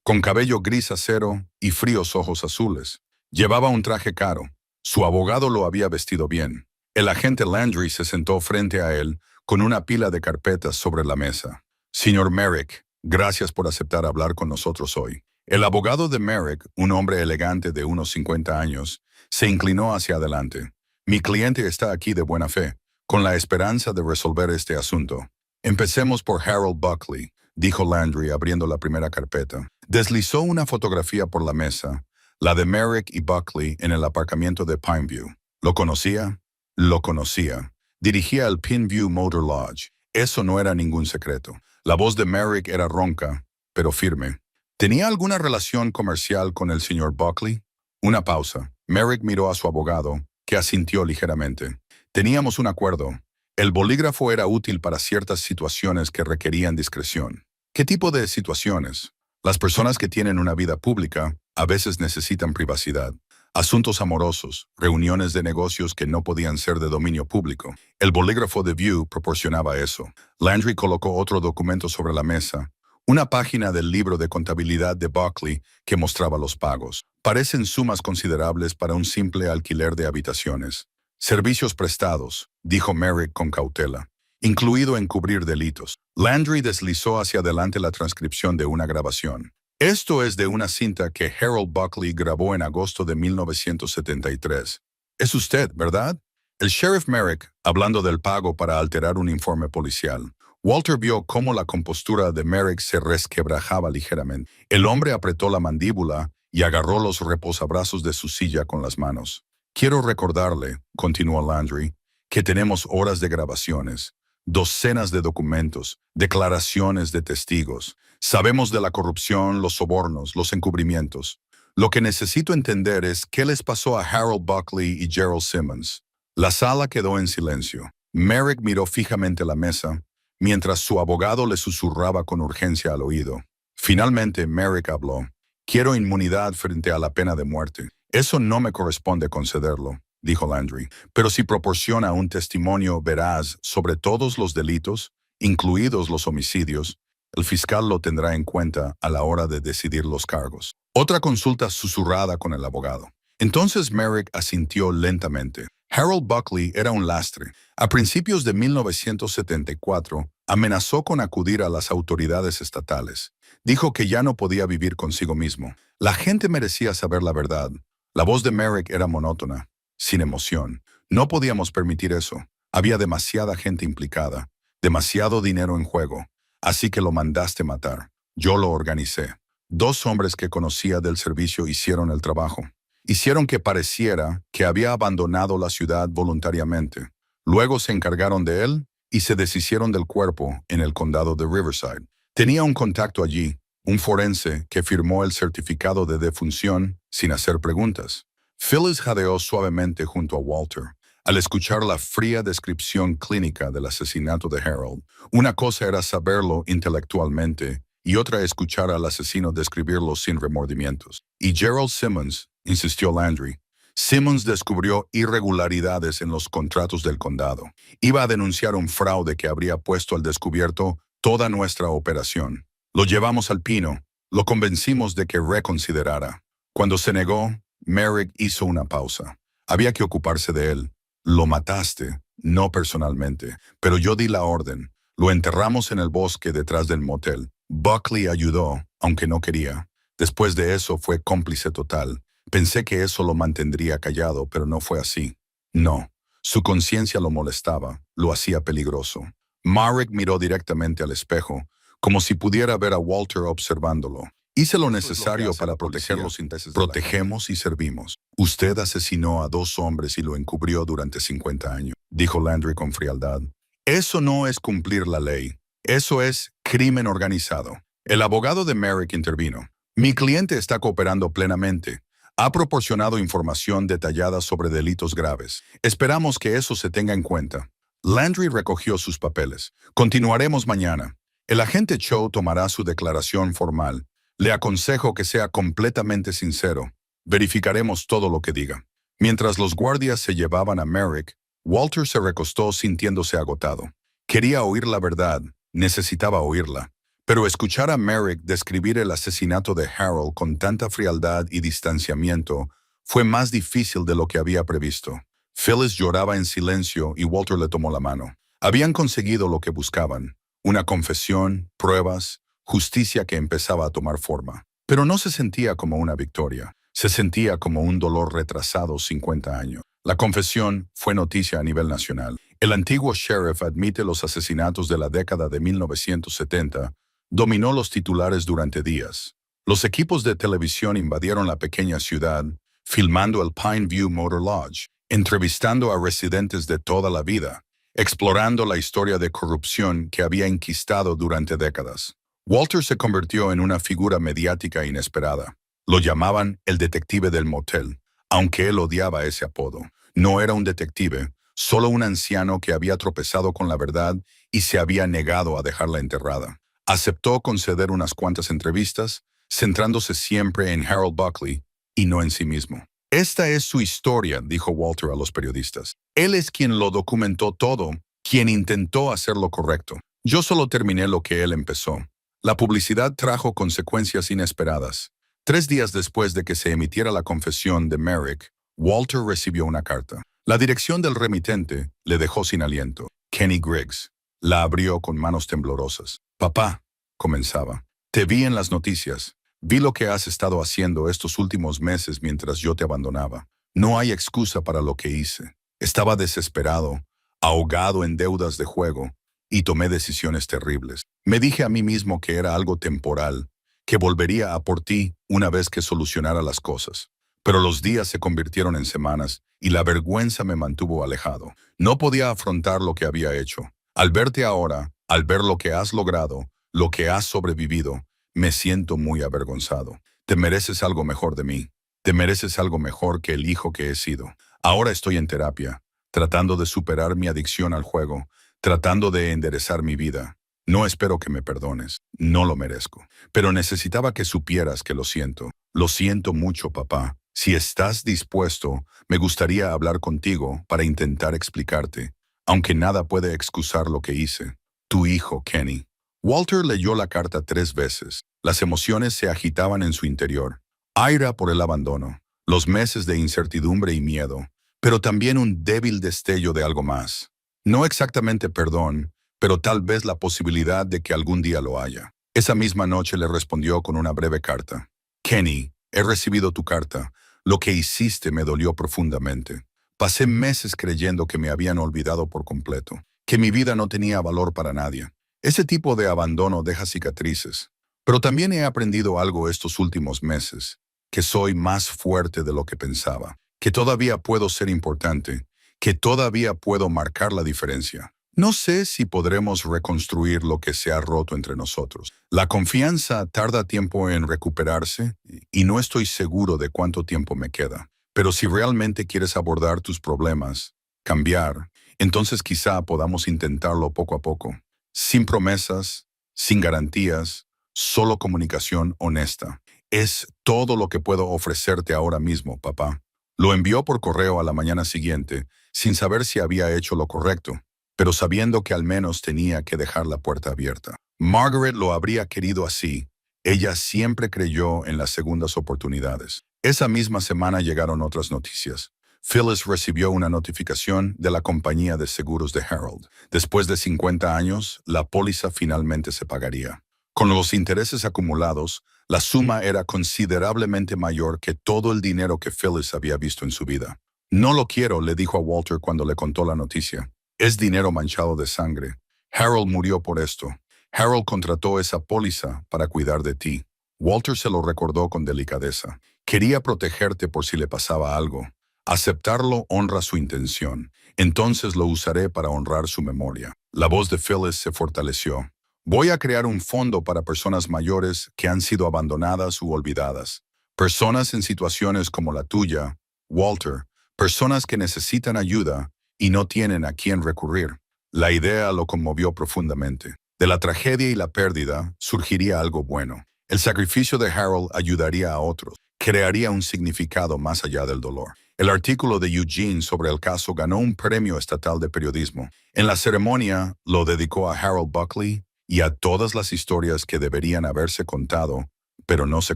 con cabello gris acero y fríos ojos azules. Llevaba un traje caro. Su abogado lo había vestido bien. El agente Landry se sentó frente a él con una pila de carpetas sobre la mesa. Señor Marek, gracias por aceptar hablar con nosotros hoy. El abogado de Marek, un hombre elegante de unos 50 años, se inclinó hacia adelante. Mi cliente está aquí de buena fe, con la esperanza de resolver este asunto. Empecemos por Harold Buckley, dijo Landry abriendo la primera carpeta. Deslizó una fotografía por la mesa, la de Marek y Buckley en el aparcamiento de Pineview. ¿Lo conocía? Lo conocía. Dirigía el Pineview Motor Lodge. Eso no era ningún secreto. La voz de Marek era ronca, pero firme. ¿Tenía alguna relación comercial con el señor Buckley? Una pausa. Marek miró a su abogado, que asintió ligeramente. Teníamos un acuerdo. El bolígrafo era útil para ciertas situaciones que requerían discreción. ¿Qué tipo de situaciones? Las personas que tienen una vida pública a veces necesitan privacidad. Asuntos amorosos, reuniones de negocios que no podían ser de dominio público. El bolígrafo de View proporcionaba eso. Landry colocó otro documento sobre la mesa, una página del libro de contabilidad de Buckley que mostraba los pagos. Parecen sumas considerables para un simple alquiler de habitaciones. Servicios prestados, dijo Marek con cautela, incluido encubrir delitos. Landry deslizó hacia adelante la transcripción de una grabación. Esto es de una cinta que Harold Buckley grabó en agosto de 1973. Es usted, ¿verdad? El sheriff Marek, hablando del pago para alterar un informe policial. Walter vio cómo la compostura de Marek se resquebrajaba ligeramente. El hombre apretó la mandíbula y agarró los reposabrazos de su silla con las manos. Quiero recordarle, continuó Landry, que tenemos horas de grabaciones, docenas de documentos, declaraciones de testigos. Sabemos de la corrupción, los sobornos, los encubrimientos. Lo que necesito entender es qué les pasó a Harold Buckley y Gerald Simmons. La sala quedó en silencio. Marek miró fijamente la mesa, mientras su abogado le susurraba con urgencia al oído. Finalmente, Marek habló. Quiero inmunidad frente a la pena de muerte. Eso no me corresponde concederlo, dijo Landry. Pero si proporciona un testimonio veraz sobre todos los delitos, incluidos los homicidios, el fiscal lo tendrá en cuenta a la hora de decidir los cargos. Otra consulta susurrada con el abogado. Entonces Marek asintió lentamente. Harold Buckley era un lastre. A principios de 1974, amenazó con acudir a las autoridades estatales. Dijo que ya no podía vivir consigo mismo. La gente merecía saber la verdad. La voz de Marek era monótona, sin emoción. No podíamos permitir eso. Había demasiada gente implicada, demasiado dinero en juego. Así que lo mandaste matar. Yo lo organicé. 2 hombres que conocía del servicio hicieron el trabajo. Hicieron que pareciera que había abandonado la ciudad voluntariamente. Luego se encargaron de él y se deshicieron del cuerpo en el condado de Riverside. Tenía un contacto allí, un forense que firmó el certificado de defunción sin hacer preguntas. Phyllis jadeó suavemente junto a Walter. al escuchar la fría descripción clínica del asesinato de Harold. Una cosa era saberlo intelectualmente y otra escuchar al asesino describirlo sin remordimientos. Y Gerald Simmons, insistió Landry. Simmons descubrió irregularidades en los contratos del condado. Iba a denunciar un fraude que habría puesto al descubierto toda nuestra operación. Lo llevamos al pino, lo convencimos de que reconsiderara. Cuando se negó, Merrick hizo una pausa. Había que ocuparse de él. Lo mataste, no personalmente, pero yo di la orden. Lo enterramos en el bosque detrás del motel. Buckley ayudó, aunque no quería. Después de eso fue cómplice total. Pensé que eso lo mantendría callado, pero no fue así. No, su conciencia lo molestaba, lo hacía peligroso. Merrick miró directamente al espejo, como si pudiera ver a Walter observándolo. Hice lo necesario para proteger los intereses de la gente. Protegemos y servimos. Usted asesinó a 2 hombres y lo encubrió durante 50 años, dijo Landry con frialdad. Eso no es cumplir la ley. Eso es crimen organizado. El abogado de Merrick intervino. Mi cliente está cooperando plenamente. Ha proporcionado información detallada sobre delitos graves. Esperamos que eso se tenga en cuenta. Landry recogió sus papeles. Continuaremos mañana. El agente Cho tomará su declaración formal. Le aconsejo que sea completamente sincero. Verificaremos todo lo que diga. Mientras los guardias se llevaban a Merrick, Walter se recostó sintiéndose agotado. Quería oír la verdad, necesitaba oírla. Pero escuchar a Merrick describir el asesinato de Harold con tanta frialdad y distanciamiento fue más difícil de lo que había previsto. Phyllis lloraba en silencio y Walter le tomó la mano. Habían conseguido lo que buscaban: una confesión, pruebas, justicia que empezaba a tomar forma. Pero no se sentía como una victoria. Se sentía como un dolor retrasado 50 años. La confesión fue noticia a nivel nacional. El antiguo sheriff admite los asesinatos de la década de 1970. Dominó los titulares durante días. Los equipos de televisión invadieron la pequeña ciudad, filmando el Pine View Motor Lodge, entrevistando a residentes de toda la vida, explorando la historia de corrupción que había enquistado durante décadas. Walter se convirtió en una figura mediática inesperada. Lo llamaban el detective del motel, aunque él odiaba ese apodo. No era un detective, solo un anciano que había tropezado con la verdad y se había negado a dejarla enterrada. Aceptó conceder unas cuantas entrevistas, centrándose siempre en Harold Buckley y no en sí mismo. Esta es su historia, dijo Walter a los periodistas. Él es quien lo documentó todo, quien intentó hacer lo correcto. Yo solo terminé lo que él empezó. La publicidad trajo consecuencias inesperadas. 3 días después de que se emitiera la confesión de Merrick, Walter recibió una carta. La dirección del remitente le dejó sin aliento. Kenny Griggs. La abrió con manos temblorosas. Papá, comenzaba. Te vi en las noticias. Vi lo que has estado haciendo estos últimos meses mientras yo te abandonaba. No hay excusa para lo que hice. Estaba desesperado, ahogado en deudas de juego, y tomé decisiones terribles. Me dije a mí mismo que era algo temporal, que volvería a por ti una vez que solucionara las cosas. Pero los días se convirtieron en semanas y la vergüenza me mantuvo alejado. No podía afrontar lo que había hecho. Al verte ahora, al ver lo que has logrado, lo que has sobrevivido, me siento muy avergonzado. Te mereces algo mejor de mí. Te mereces algo mejor que el hijo que he sido. Ahora estoy en terapia, tratando de superar mi adicción al juego, tratando de enderezar mi vida. No espero que me perdones, no lo merezco. Pero necesitaba que supieras que lo siento. Lo siento mucho, papá. Si estás dispuesto, me gustaría hablar contigo para intentar explicarte, aunque nada puede excusar lo que hice. Tu hijo, Kenny. Walter leyó la carta 3 veces. Las emociones se agitaban en su interior. Ira por el abandono, los meses de incertidumbre y miedo, pero también un débil destello de algo más. No exactamente perdón, pero tal vez la posibilidad de que algún día lo haya. Esa misma noche le respondió con una breve carta. Kenny, he recibido tu carta. Lo que hiciste me dolió profundamente. Pasé meses creyendo que me habían olvidado por completo, que mi vida no tenía valor para nadie. Ese tipo de abandono deja cicatrices. Pero también he aprendido algo estos últimos meses, que soy más fuerte de lo que pensaba, que todavía puedo ser importante, que todavía puedo marcar la diferencia. No sé si podremos reconstruir lo que se ha roto entre nosotros. La confianza tarda tiempo en recuperarse y no estoy seguro de cuánto tiempo me queda. Pero si realmente quieres abordar tus problemas, cambiar, entonces quizá podamos intentarlo poco a poco. Sin promesas, sin garantías, solo comunicación honesta. Es todo lo que puedo ofrecerte ahora mismo, papá. Lo envió por correo a la mañana siguiente, sin saber si había hecho lo correcto, pero sabiendo que al menos tenía que dejar la puerta abierta. Margaret lo habría querido así. Ella siempre creyó en las segundas oportunidades. Esa misma semana llegaron otras noticias. Phyllis recibió una notificación de la compañía de seguros de Harold. Después de 50 años, la póliza finalmente se pagaría. Con los intereses acumulados, la suma era considerablemente mayor que todo el dinero que Phyllis había visto en su vida. No lo quiero, le dijo a Walter cuando le contó la noticia. Es dinero manchado de sangre. Harold murió por esto. Harold contrató esa póliza para cuidar de ti. Walter se lo recordó con delicadeza. Quería protegerte por si le pasaba algo. Aceptarlo honra su intención. Entonces lo usaré para honrar su memoria. La voz de Phyllis se fortaleció. Voy a crear un fondo para personas mayores que han sido abandonadas u olvidadas. Personas en situaciones como la tuya, Walter, personas que necesitan ayuda y no tienen a quién recurrir. La idea lo conmovió profundamente. De la tragedia y la pérdida surgiría algo bueno. El sacrificio de Harold ayudaría a otros, crearía un significado más allá del dolor. El artículo de Eugene sobre el caso ganó un premio estatal de periodismo. En la ceremonia lo dedicó a Harold Buckley y a todas las historias que deberían haberse contado, pero no se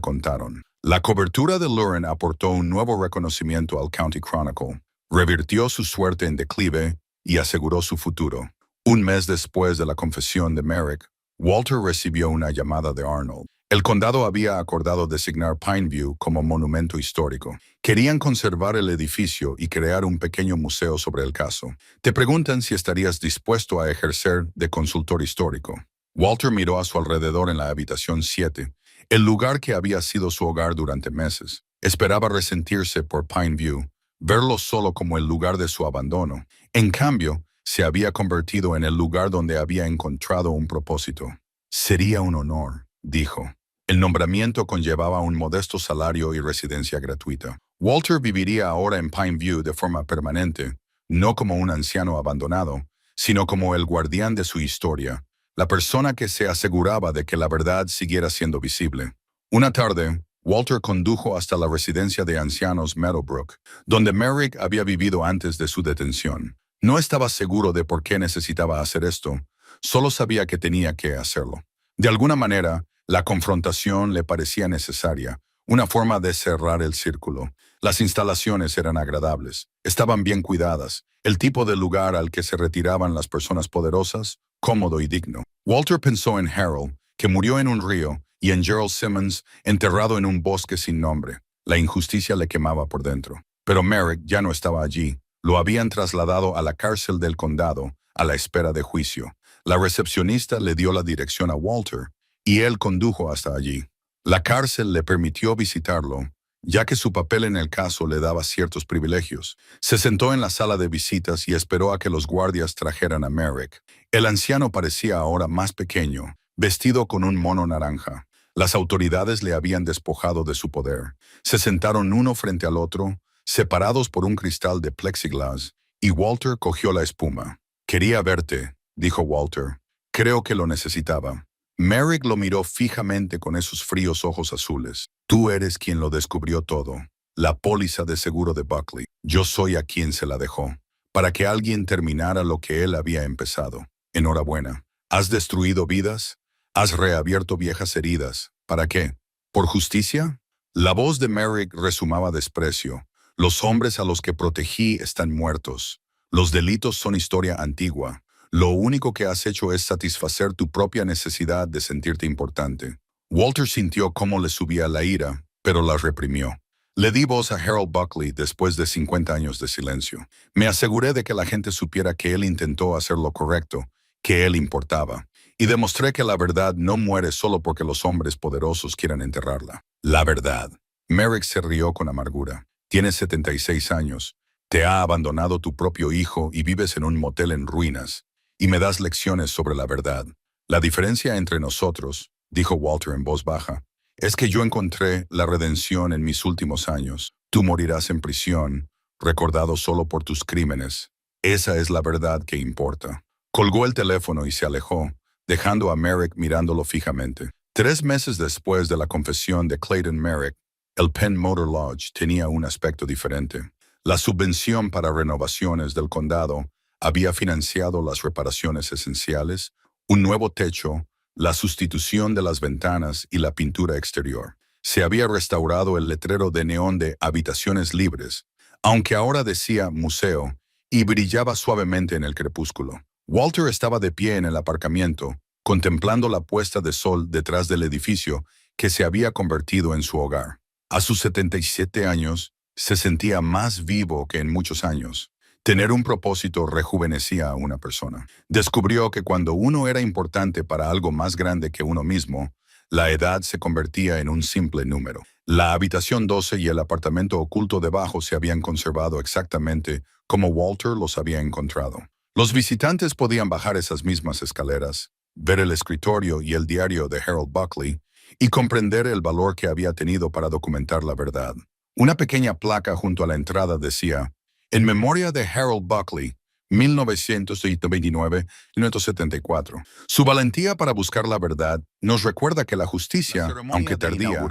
contaron. La cobertura de Luren aportó un nuevo reconocimiento al County Chronicle, revirtió su suerte en declive y aseguró su futuro. Un mes después de la confesión de Merrick, Walter recibió una llamada de Arnold. El condado había acordado designar Pineview como monumento histórico. Querían conservar el edificio y crear un pequeño museo sobre el caso. Te preguntan si estarías dispuesto a ejercer de consultor histórico. Walter miró a su alrededor en la habitación 7, el lugar que había sido su hogar durante meses. Esperaba resentirse por Pineview, verlo solo como el lugar de su abandono. En cambio, se había convertido en el lugar donde había encontrado un propósito. Sería un honor, dijo. El nombramiento conllevaba un modesto salario y residencia gratuita. Walter viviría ahora en Pineview de forma permanente, no como un anciano abandonado, sino como el guardián de su historia, la persona que se aseguraba de que la verdad siguiera siendo visible. Una tarde, Walter condujo hasta la residencia de ancianos Meadowbrook, donde Merrick había vivido antes de su detención. No estaba seguro de por qué necesitaba hacer esto, solo sabía que tenía que hacerlo. De alguna manera, la confrontación le parecía necesaria, una forma de cerrar el círculo. Las instalaciones eran agradables, estaban bien cuidadas, el tipo de lugar al que se retiraban las personas poderosas, cómodo y digno. Walter pensó en Harold, que murió en un río, y en Gerald Simmons, enterrado en un bosque sin nombre. La injusticia le quemaba por dentro. Pero Merrick ya no estaba allí. Lo habían trasladado a la cárcel del condado, a la espera de juicio. La recepcionista le dio la dirección a Walter, y él condujo hasta allí. La cárcel le permitió visitarlo, ya que su papel en el caso le daba ciertos privilegios. Se sentó en la sala de visitas y esperó a que los guardias trajeran a Merrick. El anciano parecía ahora más pequeño, vestido con un mono naranja. Las autoridades le habían despojado de su poder. Se sentaron uno frente al otro, separados por un cristal de plexiglas, y Walter cogió la espuma. «Quería verte», dijo Walter. «Creo que lo necesitaba». Merrick lo miró fijamente con esos fríos ojos azules. «Tú eres quien lo descubrió todo. La póliza de seguro de Buckley. Yo soy a quien se la dejó, para que alguien terminara lo que él había empezado. Enhorabuena. ¿Has destruido vidas? ¿Has reabierto viejas heridas? ¿Para qué? ¿Por justicia?» La voz de Merrick resumaba desprecio. «Los hombres a los que protegí están muertos. Los delitos son historia antigua. Lo único que has hecho es satisfacer tu propia necesidad de sentirte importante». Walter sintió cómo le subía la ira, pero la reprimió. «Le di voz a Harold Buckley después de 50 años de silencio. Me aseguré de que la gente supiera que él intentó hacer lo correcto, que él importaba. Y demostré que la verdad no muere solo porque los hombres poderosos quieran enterrarla. La verdad». Merrick se rió con amargura. «Tienes 76 años. Te ha abandonado tu propio hijo y vives en un motel en ruinas. Y me das lecciones sobre la verdad. La diferencia entre nosotros», dijo Walter en voz baja, «es que yo encontré la redención en mis últimos años. Tú morirás en prisión, recordado solo por tus crímenes. Esa es la verdad que importa. Colgó el teléfono y se alejó, dejando a Merrick mirándolo fijamente. 3 meses después de la confesión de Clayton Merrick, el Penn Motor Lodge tenía un aspecto diferente. La subvención para renovaciones del condado había financiado las reparaciones esenciales, un nuevo techo, la sustitución de las ventanas y la pintura exterior. Se había restaurado el letrero de neón de habitaciones libres, aunque ahora decía museo, y brillaba suavemente en el crepúsculo. Walter estaba de pie en el aparcamiento, contemplando la puesta de sol detrás del edificio que se había convertido en su hogar. A sus 77 años, se sentía más vivo que en muchos años. Tener un propósito rejuvenecía a una persona. Descubrió que cuando uno era importante para algo más grande que uno mismo, la edad se convertía en un simple número. La habitación 12 y el apartamento oculto debajo se habían conservado exactamente como Walter los había encontrado. Los visitantes podían bajar esas mismas escaleras, ver el escritorio y el diario de Harold Buckley y comprender el valor que había tenido para documentar la verdad. Una pequeña placa junto a la entrada decía, en memoria de Harold Buckley, 1929-1974. Su valentía para buscar la verdad nos recuerda que la justicia, aunque tardía,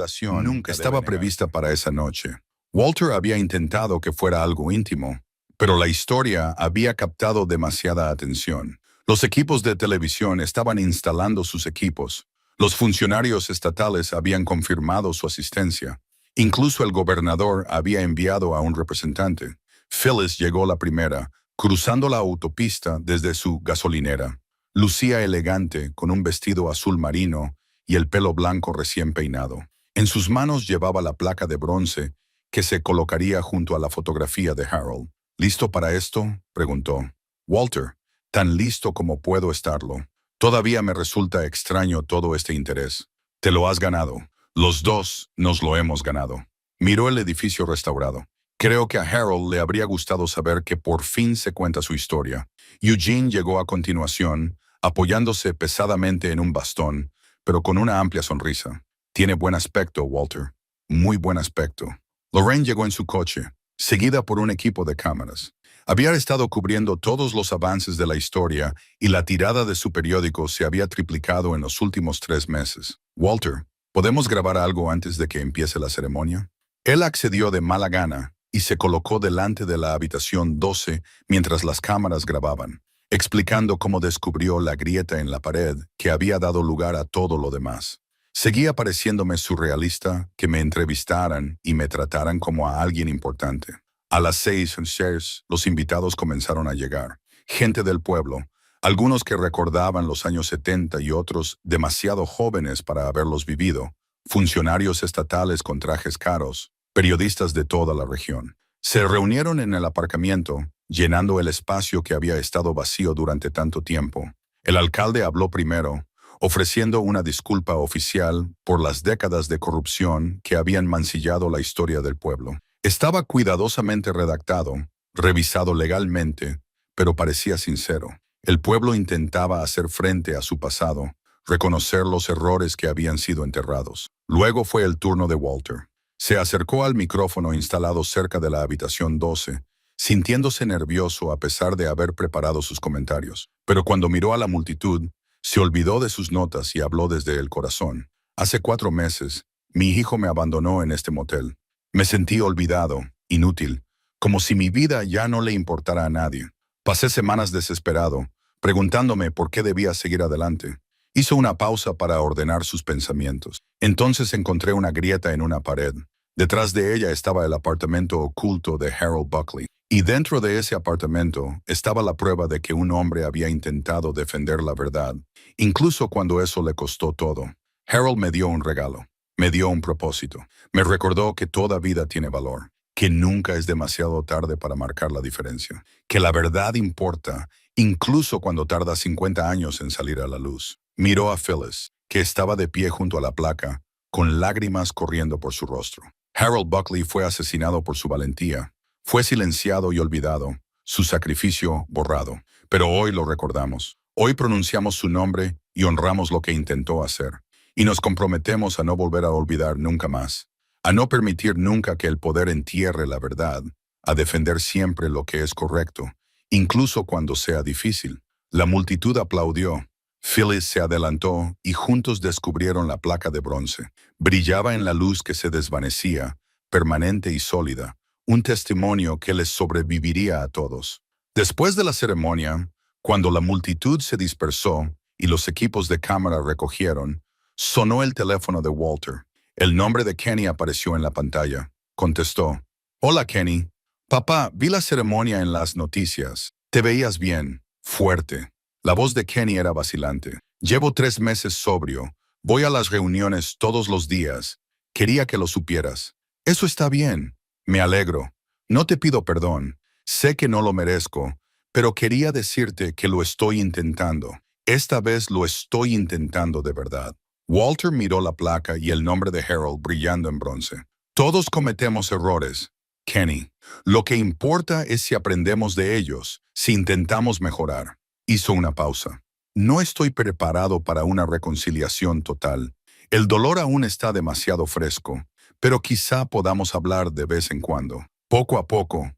nunca estaba prevista para esa noche. Walter había intentado que fuera algo íntimo, pero la historia había captado demasiada atención. Los equipos de televisión estaban instalando sus equipos. Los funcionarios estatales habían confirmado su asistencia. Incluso el gobernador había enviado a un representante. Phyllis llegó la primera, cruzando la autopista desde su gasolinera. Lucía elegante, con un vestido azul marino y el pelo blanco recién peinado. En sus manos llevaba la placa de bronce que se colocaría junto a la fotografía de Harold. ¿Listo para esto?, preguntó. Walter, tan listo como puedo estarlo. Todavía me resulta extraño todo este interés. Te lo has ganado. Los dos nos lo hemos ganado. Miró el edificio restaurado. Creo que a Harold le habría gustado saber que por fin se cuenta su historia. Eugene llegó a continuación, apoyándose pesadamente en un bastón, pero con una amplia sonrisa. Tiene buen aspecto, Walter. Muy buen aspecto. Lorraine llegó en su coche, seguida por un equipo de cámaras. Había estado cubriendo todos los avances de la historia y la tirada de su periódico se había triplicado en los últimos 3 meses. Walter, ¿podemos grabar algo antes de que empiece la ceremonia? Él accedió de mala gana y se colocó delante de la habitación 12 mientras las cámaras grababan, explicando cómo descubrió la grieta en la pared que había dado lugar a todo lo demás. Seguía pareciéndome surrealista que me entrevistaran y me trataran como a alguien importante. A las 6, los invitados comenzaron a llegar. Gente del pueblo, algunos que recordaban los años 70 y otros demasiado jóvenes para haberlos vivido, funcionarios estatales con trajes caros, periodistas de toda la región. Se reunieron en el aparcamiento, llenando el espacio que había estado vacío durante tanto tiempo. El alcalde habló primero, ofreciendo una disculpa oficial por las décadas de corrupción que habían mancillado la historia del pueblo. Estaba cuidadosamente redactado, revisado legalmente, pero parecía sincero. El pueblo intentaba hacer frente a su pasado, reconocer los errores que habían sido enterrados. Luego fue el turno de Walter. Se acercó al micrófono instalado cerca de la habitación 12, sintiéndose nervioso a pesar de haber preparado sus comentarios. Pero cuando miró a la multitud, se olvidó de sus notas y habló desde el corazón. Hace 4 meses, mi hijo me abandonó en este motel. Me sentí olvidado, inútil, como si mi vida ya no le importara a nadie. Pasé semanas desesperado, preguntándome por qué debía seguir adelante. Hizo una pausa para ordenar sus pensamientos. Entonces encontré una grieta en una pared. Detrás de ella estaba el apartamento oculto de Harold Buckley. Y dentro de ese apartamento estaba la prueba de que un hombre había intentado defender la verdad, incluso cuando eso le costó todo. Harold me dio un regalo. Me dio un propósito. Me recordó que toda vida tiene valor, que nunca es demasiado tarde para marcar la diferencia, que la verdad importa, incluso cuando tarda 50 años en salir a la luz. Miró a Phyllis, que estaba de pie junto a la placa, con lágrimas corriendo por su rostro. Harold Buckley fue asesinado por su valentía. Fue silenciado y olvidado, su sacrificio borrado. Pero hoy lo recordamos. Hoy pronunciamos su nombre y honramos lo que intentó hacer. Y nos comprometemos a no volver a olvidar nunca más, a no permitir nunca que el poder entierre la verdad, a defender siempre lo que es correcto incluso cuando sea difícil. La multitud aplaudió. Phyllis se adelantó y juntos descubrieron la placa de bronce. Brillaba en la luz que se desvanecía, permanente y sólida, un testimonio que les sobreviviría a todos. Después de la ceremonia, cuando la multitud se dispersó y los equipos de cámara recogieron, sonó el teléfono de Walter. El nombre de Kenny apareció en la pantalla. Contestó. Hola, Kenny. Papá, vi la ceremonia en las noticias. Te veías bien, fuerte. La voz de Kenny era vacilante. Llevo 3 meses sobrio. Voy a las reuniones todos los días. Quería que lo supieras. Eso está bien. Me alegro. No te pido perdón. Sé que no lo merezco, pero quería decirte que lo estoy intentando. Esta vez lo estoy intentando de verdad. Walter miró la placa y el nombre de Harold brillando en bronce. Todos cometemos errores, Kenny. Lo que importa es si aprendemos de ellos, si intentamos mejorar. Hizo una pausa. No estoy preparado para una reconciliación total. El dolor aún está demasiado fresco, pero quizá podamos hablar de vez en cuando. Poco a poco,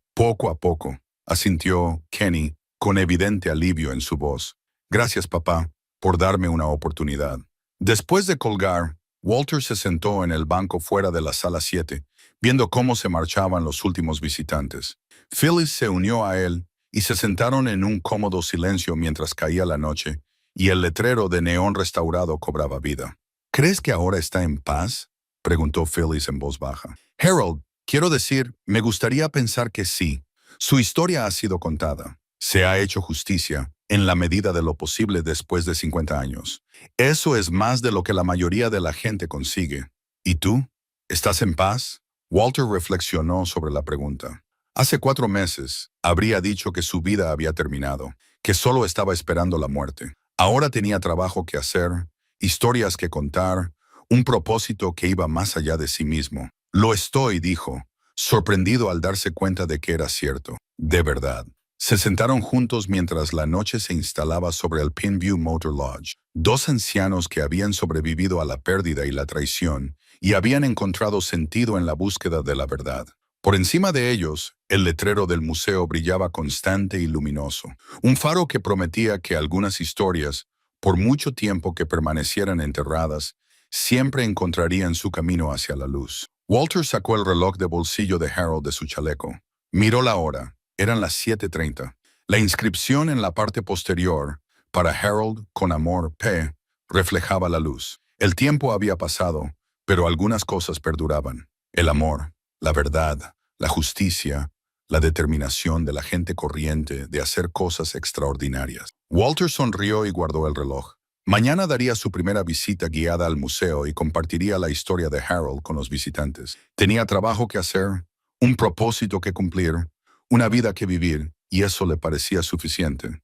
asintió Kenny con evidente alivio en su voz. Gracias, papá, por darme una oportunidad. Después de colgar, Walter se sentó en el banco fuera de la sala 7, viendo cómo se marchaban los últimos visitantes. Phyllis se unió a él y se sentaron en un cómodo silencio mientras caía la noche y el letrero de neón restaurado cobraba vida. ¿Crees que ahora está en paz?, preguntó Phyllis en voz baja. Harold, quiero decir, me gustaría pensar que sí. Su historia ha sido contada. Se ha hecho justicia, en la medida de lo posible después de 50 años. Eso es más de lo que la mayoría de la gente consigue. ¿Y tú? ¿Estás en paz? Walter reflexionó sobre la pregunta. Hace 4 meses, habría dicho que su vida había terminado, que solo estaba esperando la muerte. Ahora tenía trabajo que hacer, historias que contar, un propósito que iba más allá de sí mismo. Lo estoy, dijo, sorprendido al darse cuenta de que era cierto. De verdad. Se sentaron juntos mientras la noche se instalaba sobre el Pinview Motor Lodge. 2 ancianos que habían sobrevivido a la pérdida y la traición y habían encontrado sentido en la búsqueda de la verdad. Por encima de ellos, el letrero del museo brillaba constante y luminoso, un faro que prometía que algunas historias, por mucho tiempo que permanecieran enterradas, siempre encontrarían su camino hacia la luz. Walter sacó el reloj de bolsillo de Harold de su chaleco. Miró la hora. Eran las 7:30. La inscripción en la parte posterior, para Harold con amor P., reflejaba la luz. El tiempo había pasado, pero algunas cosas perduraban. El amor, la verdad, la justicia, la determinación de la gente corriente de hacer cosas extraordinarias. Walter sonrió y guardó el reloj. Mañana daría su primera visita guiada al museo y compartiría la historia de Harold con los visitantes. Tenía trabajo que hacer, un propósito que cumplir, una vida que vivir, y eso le parecía suficiente.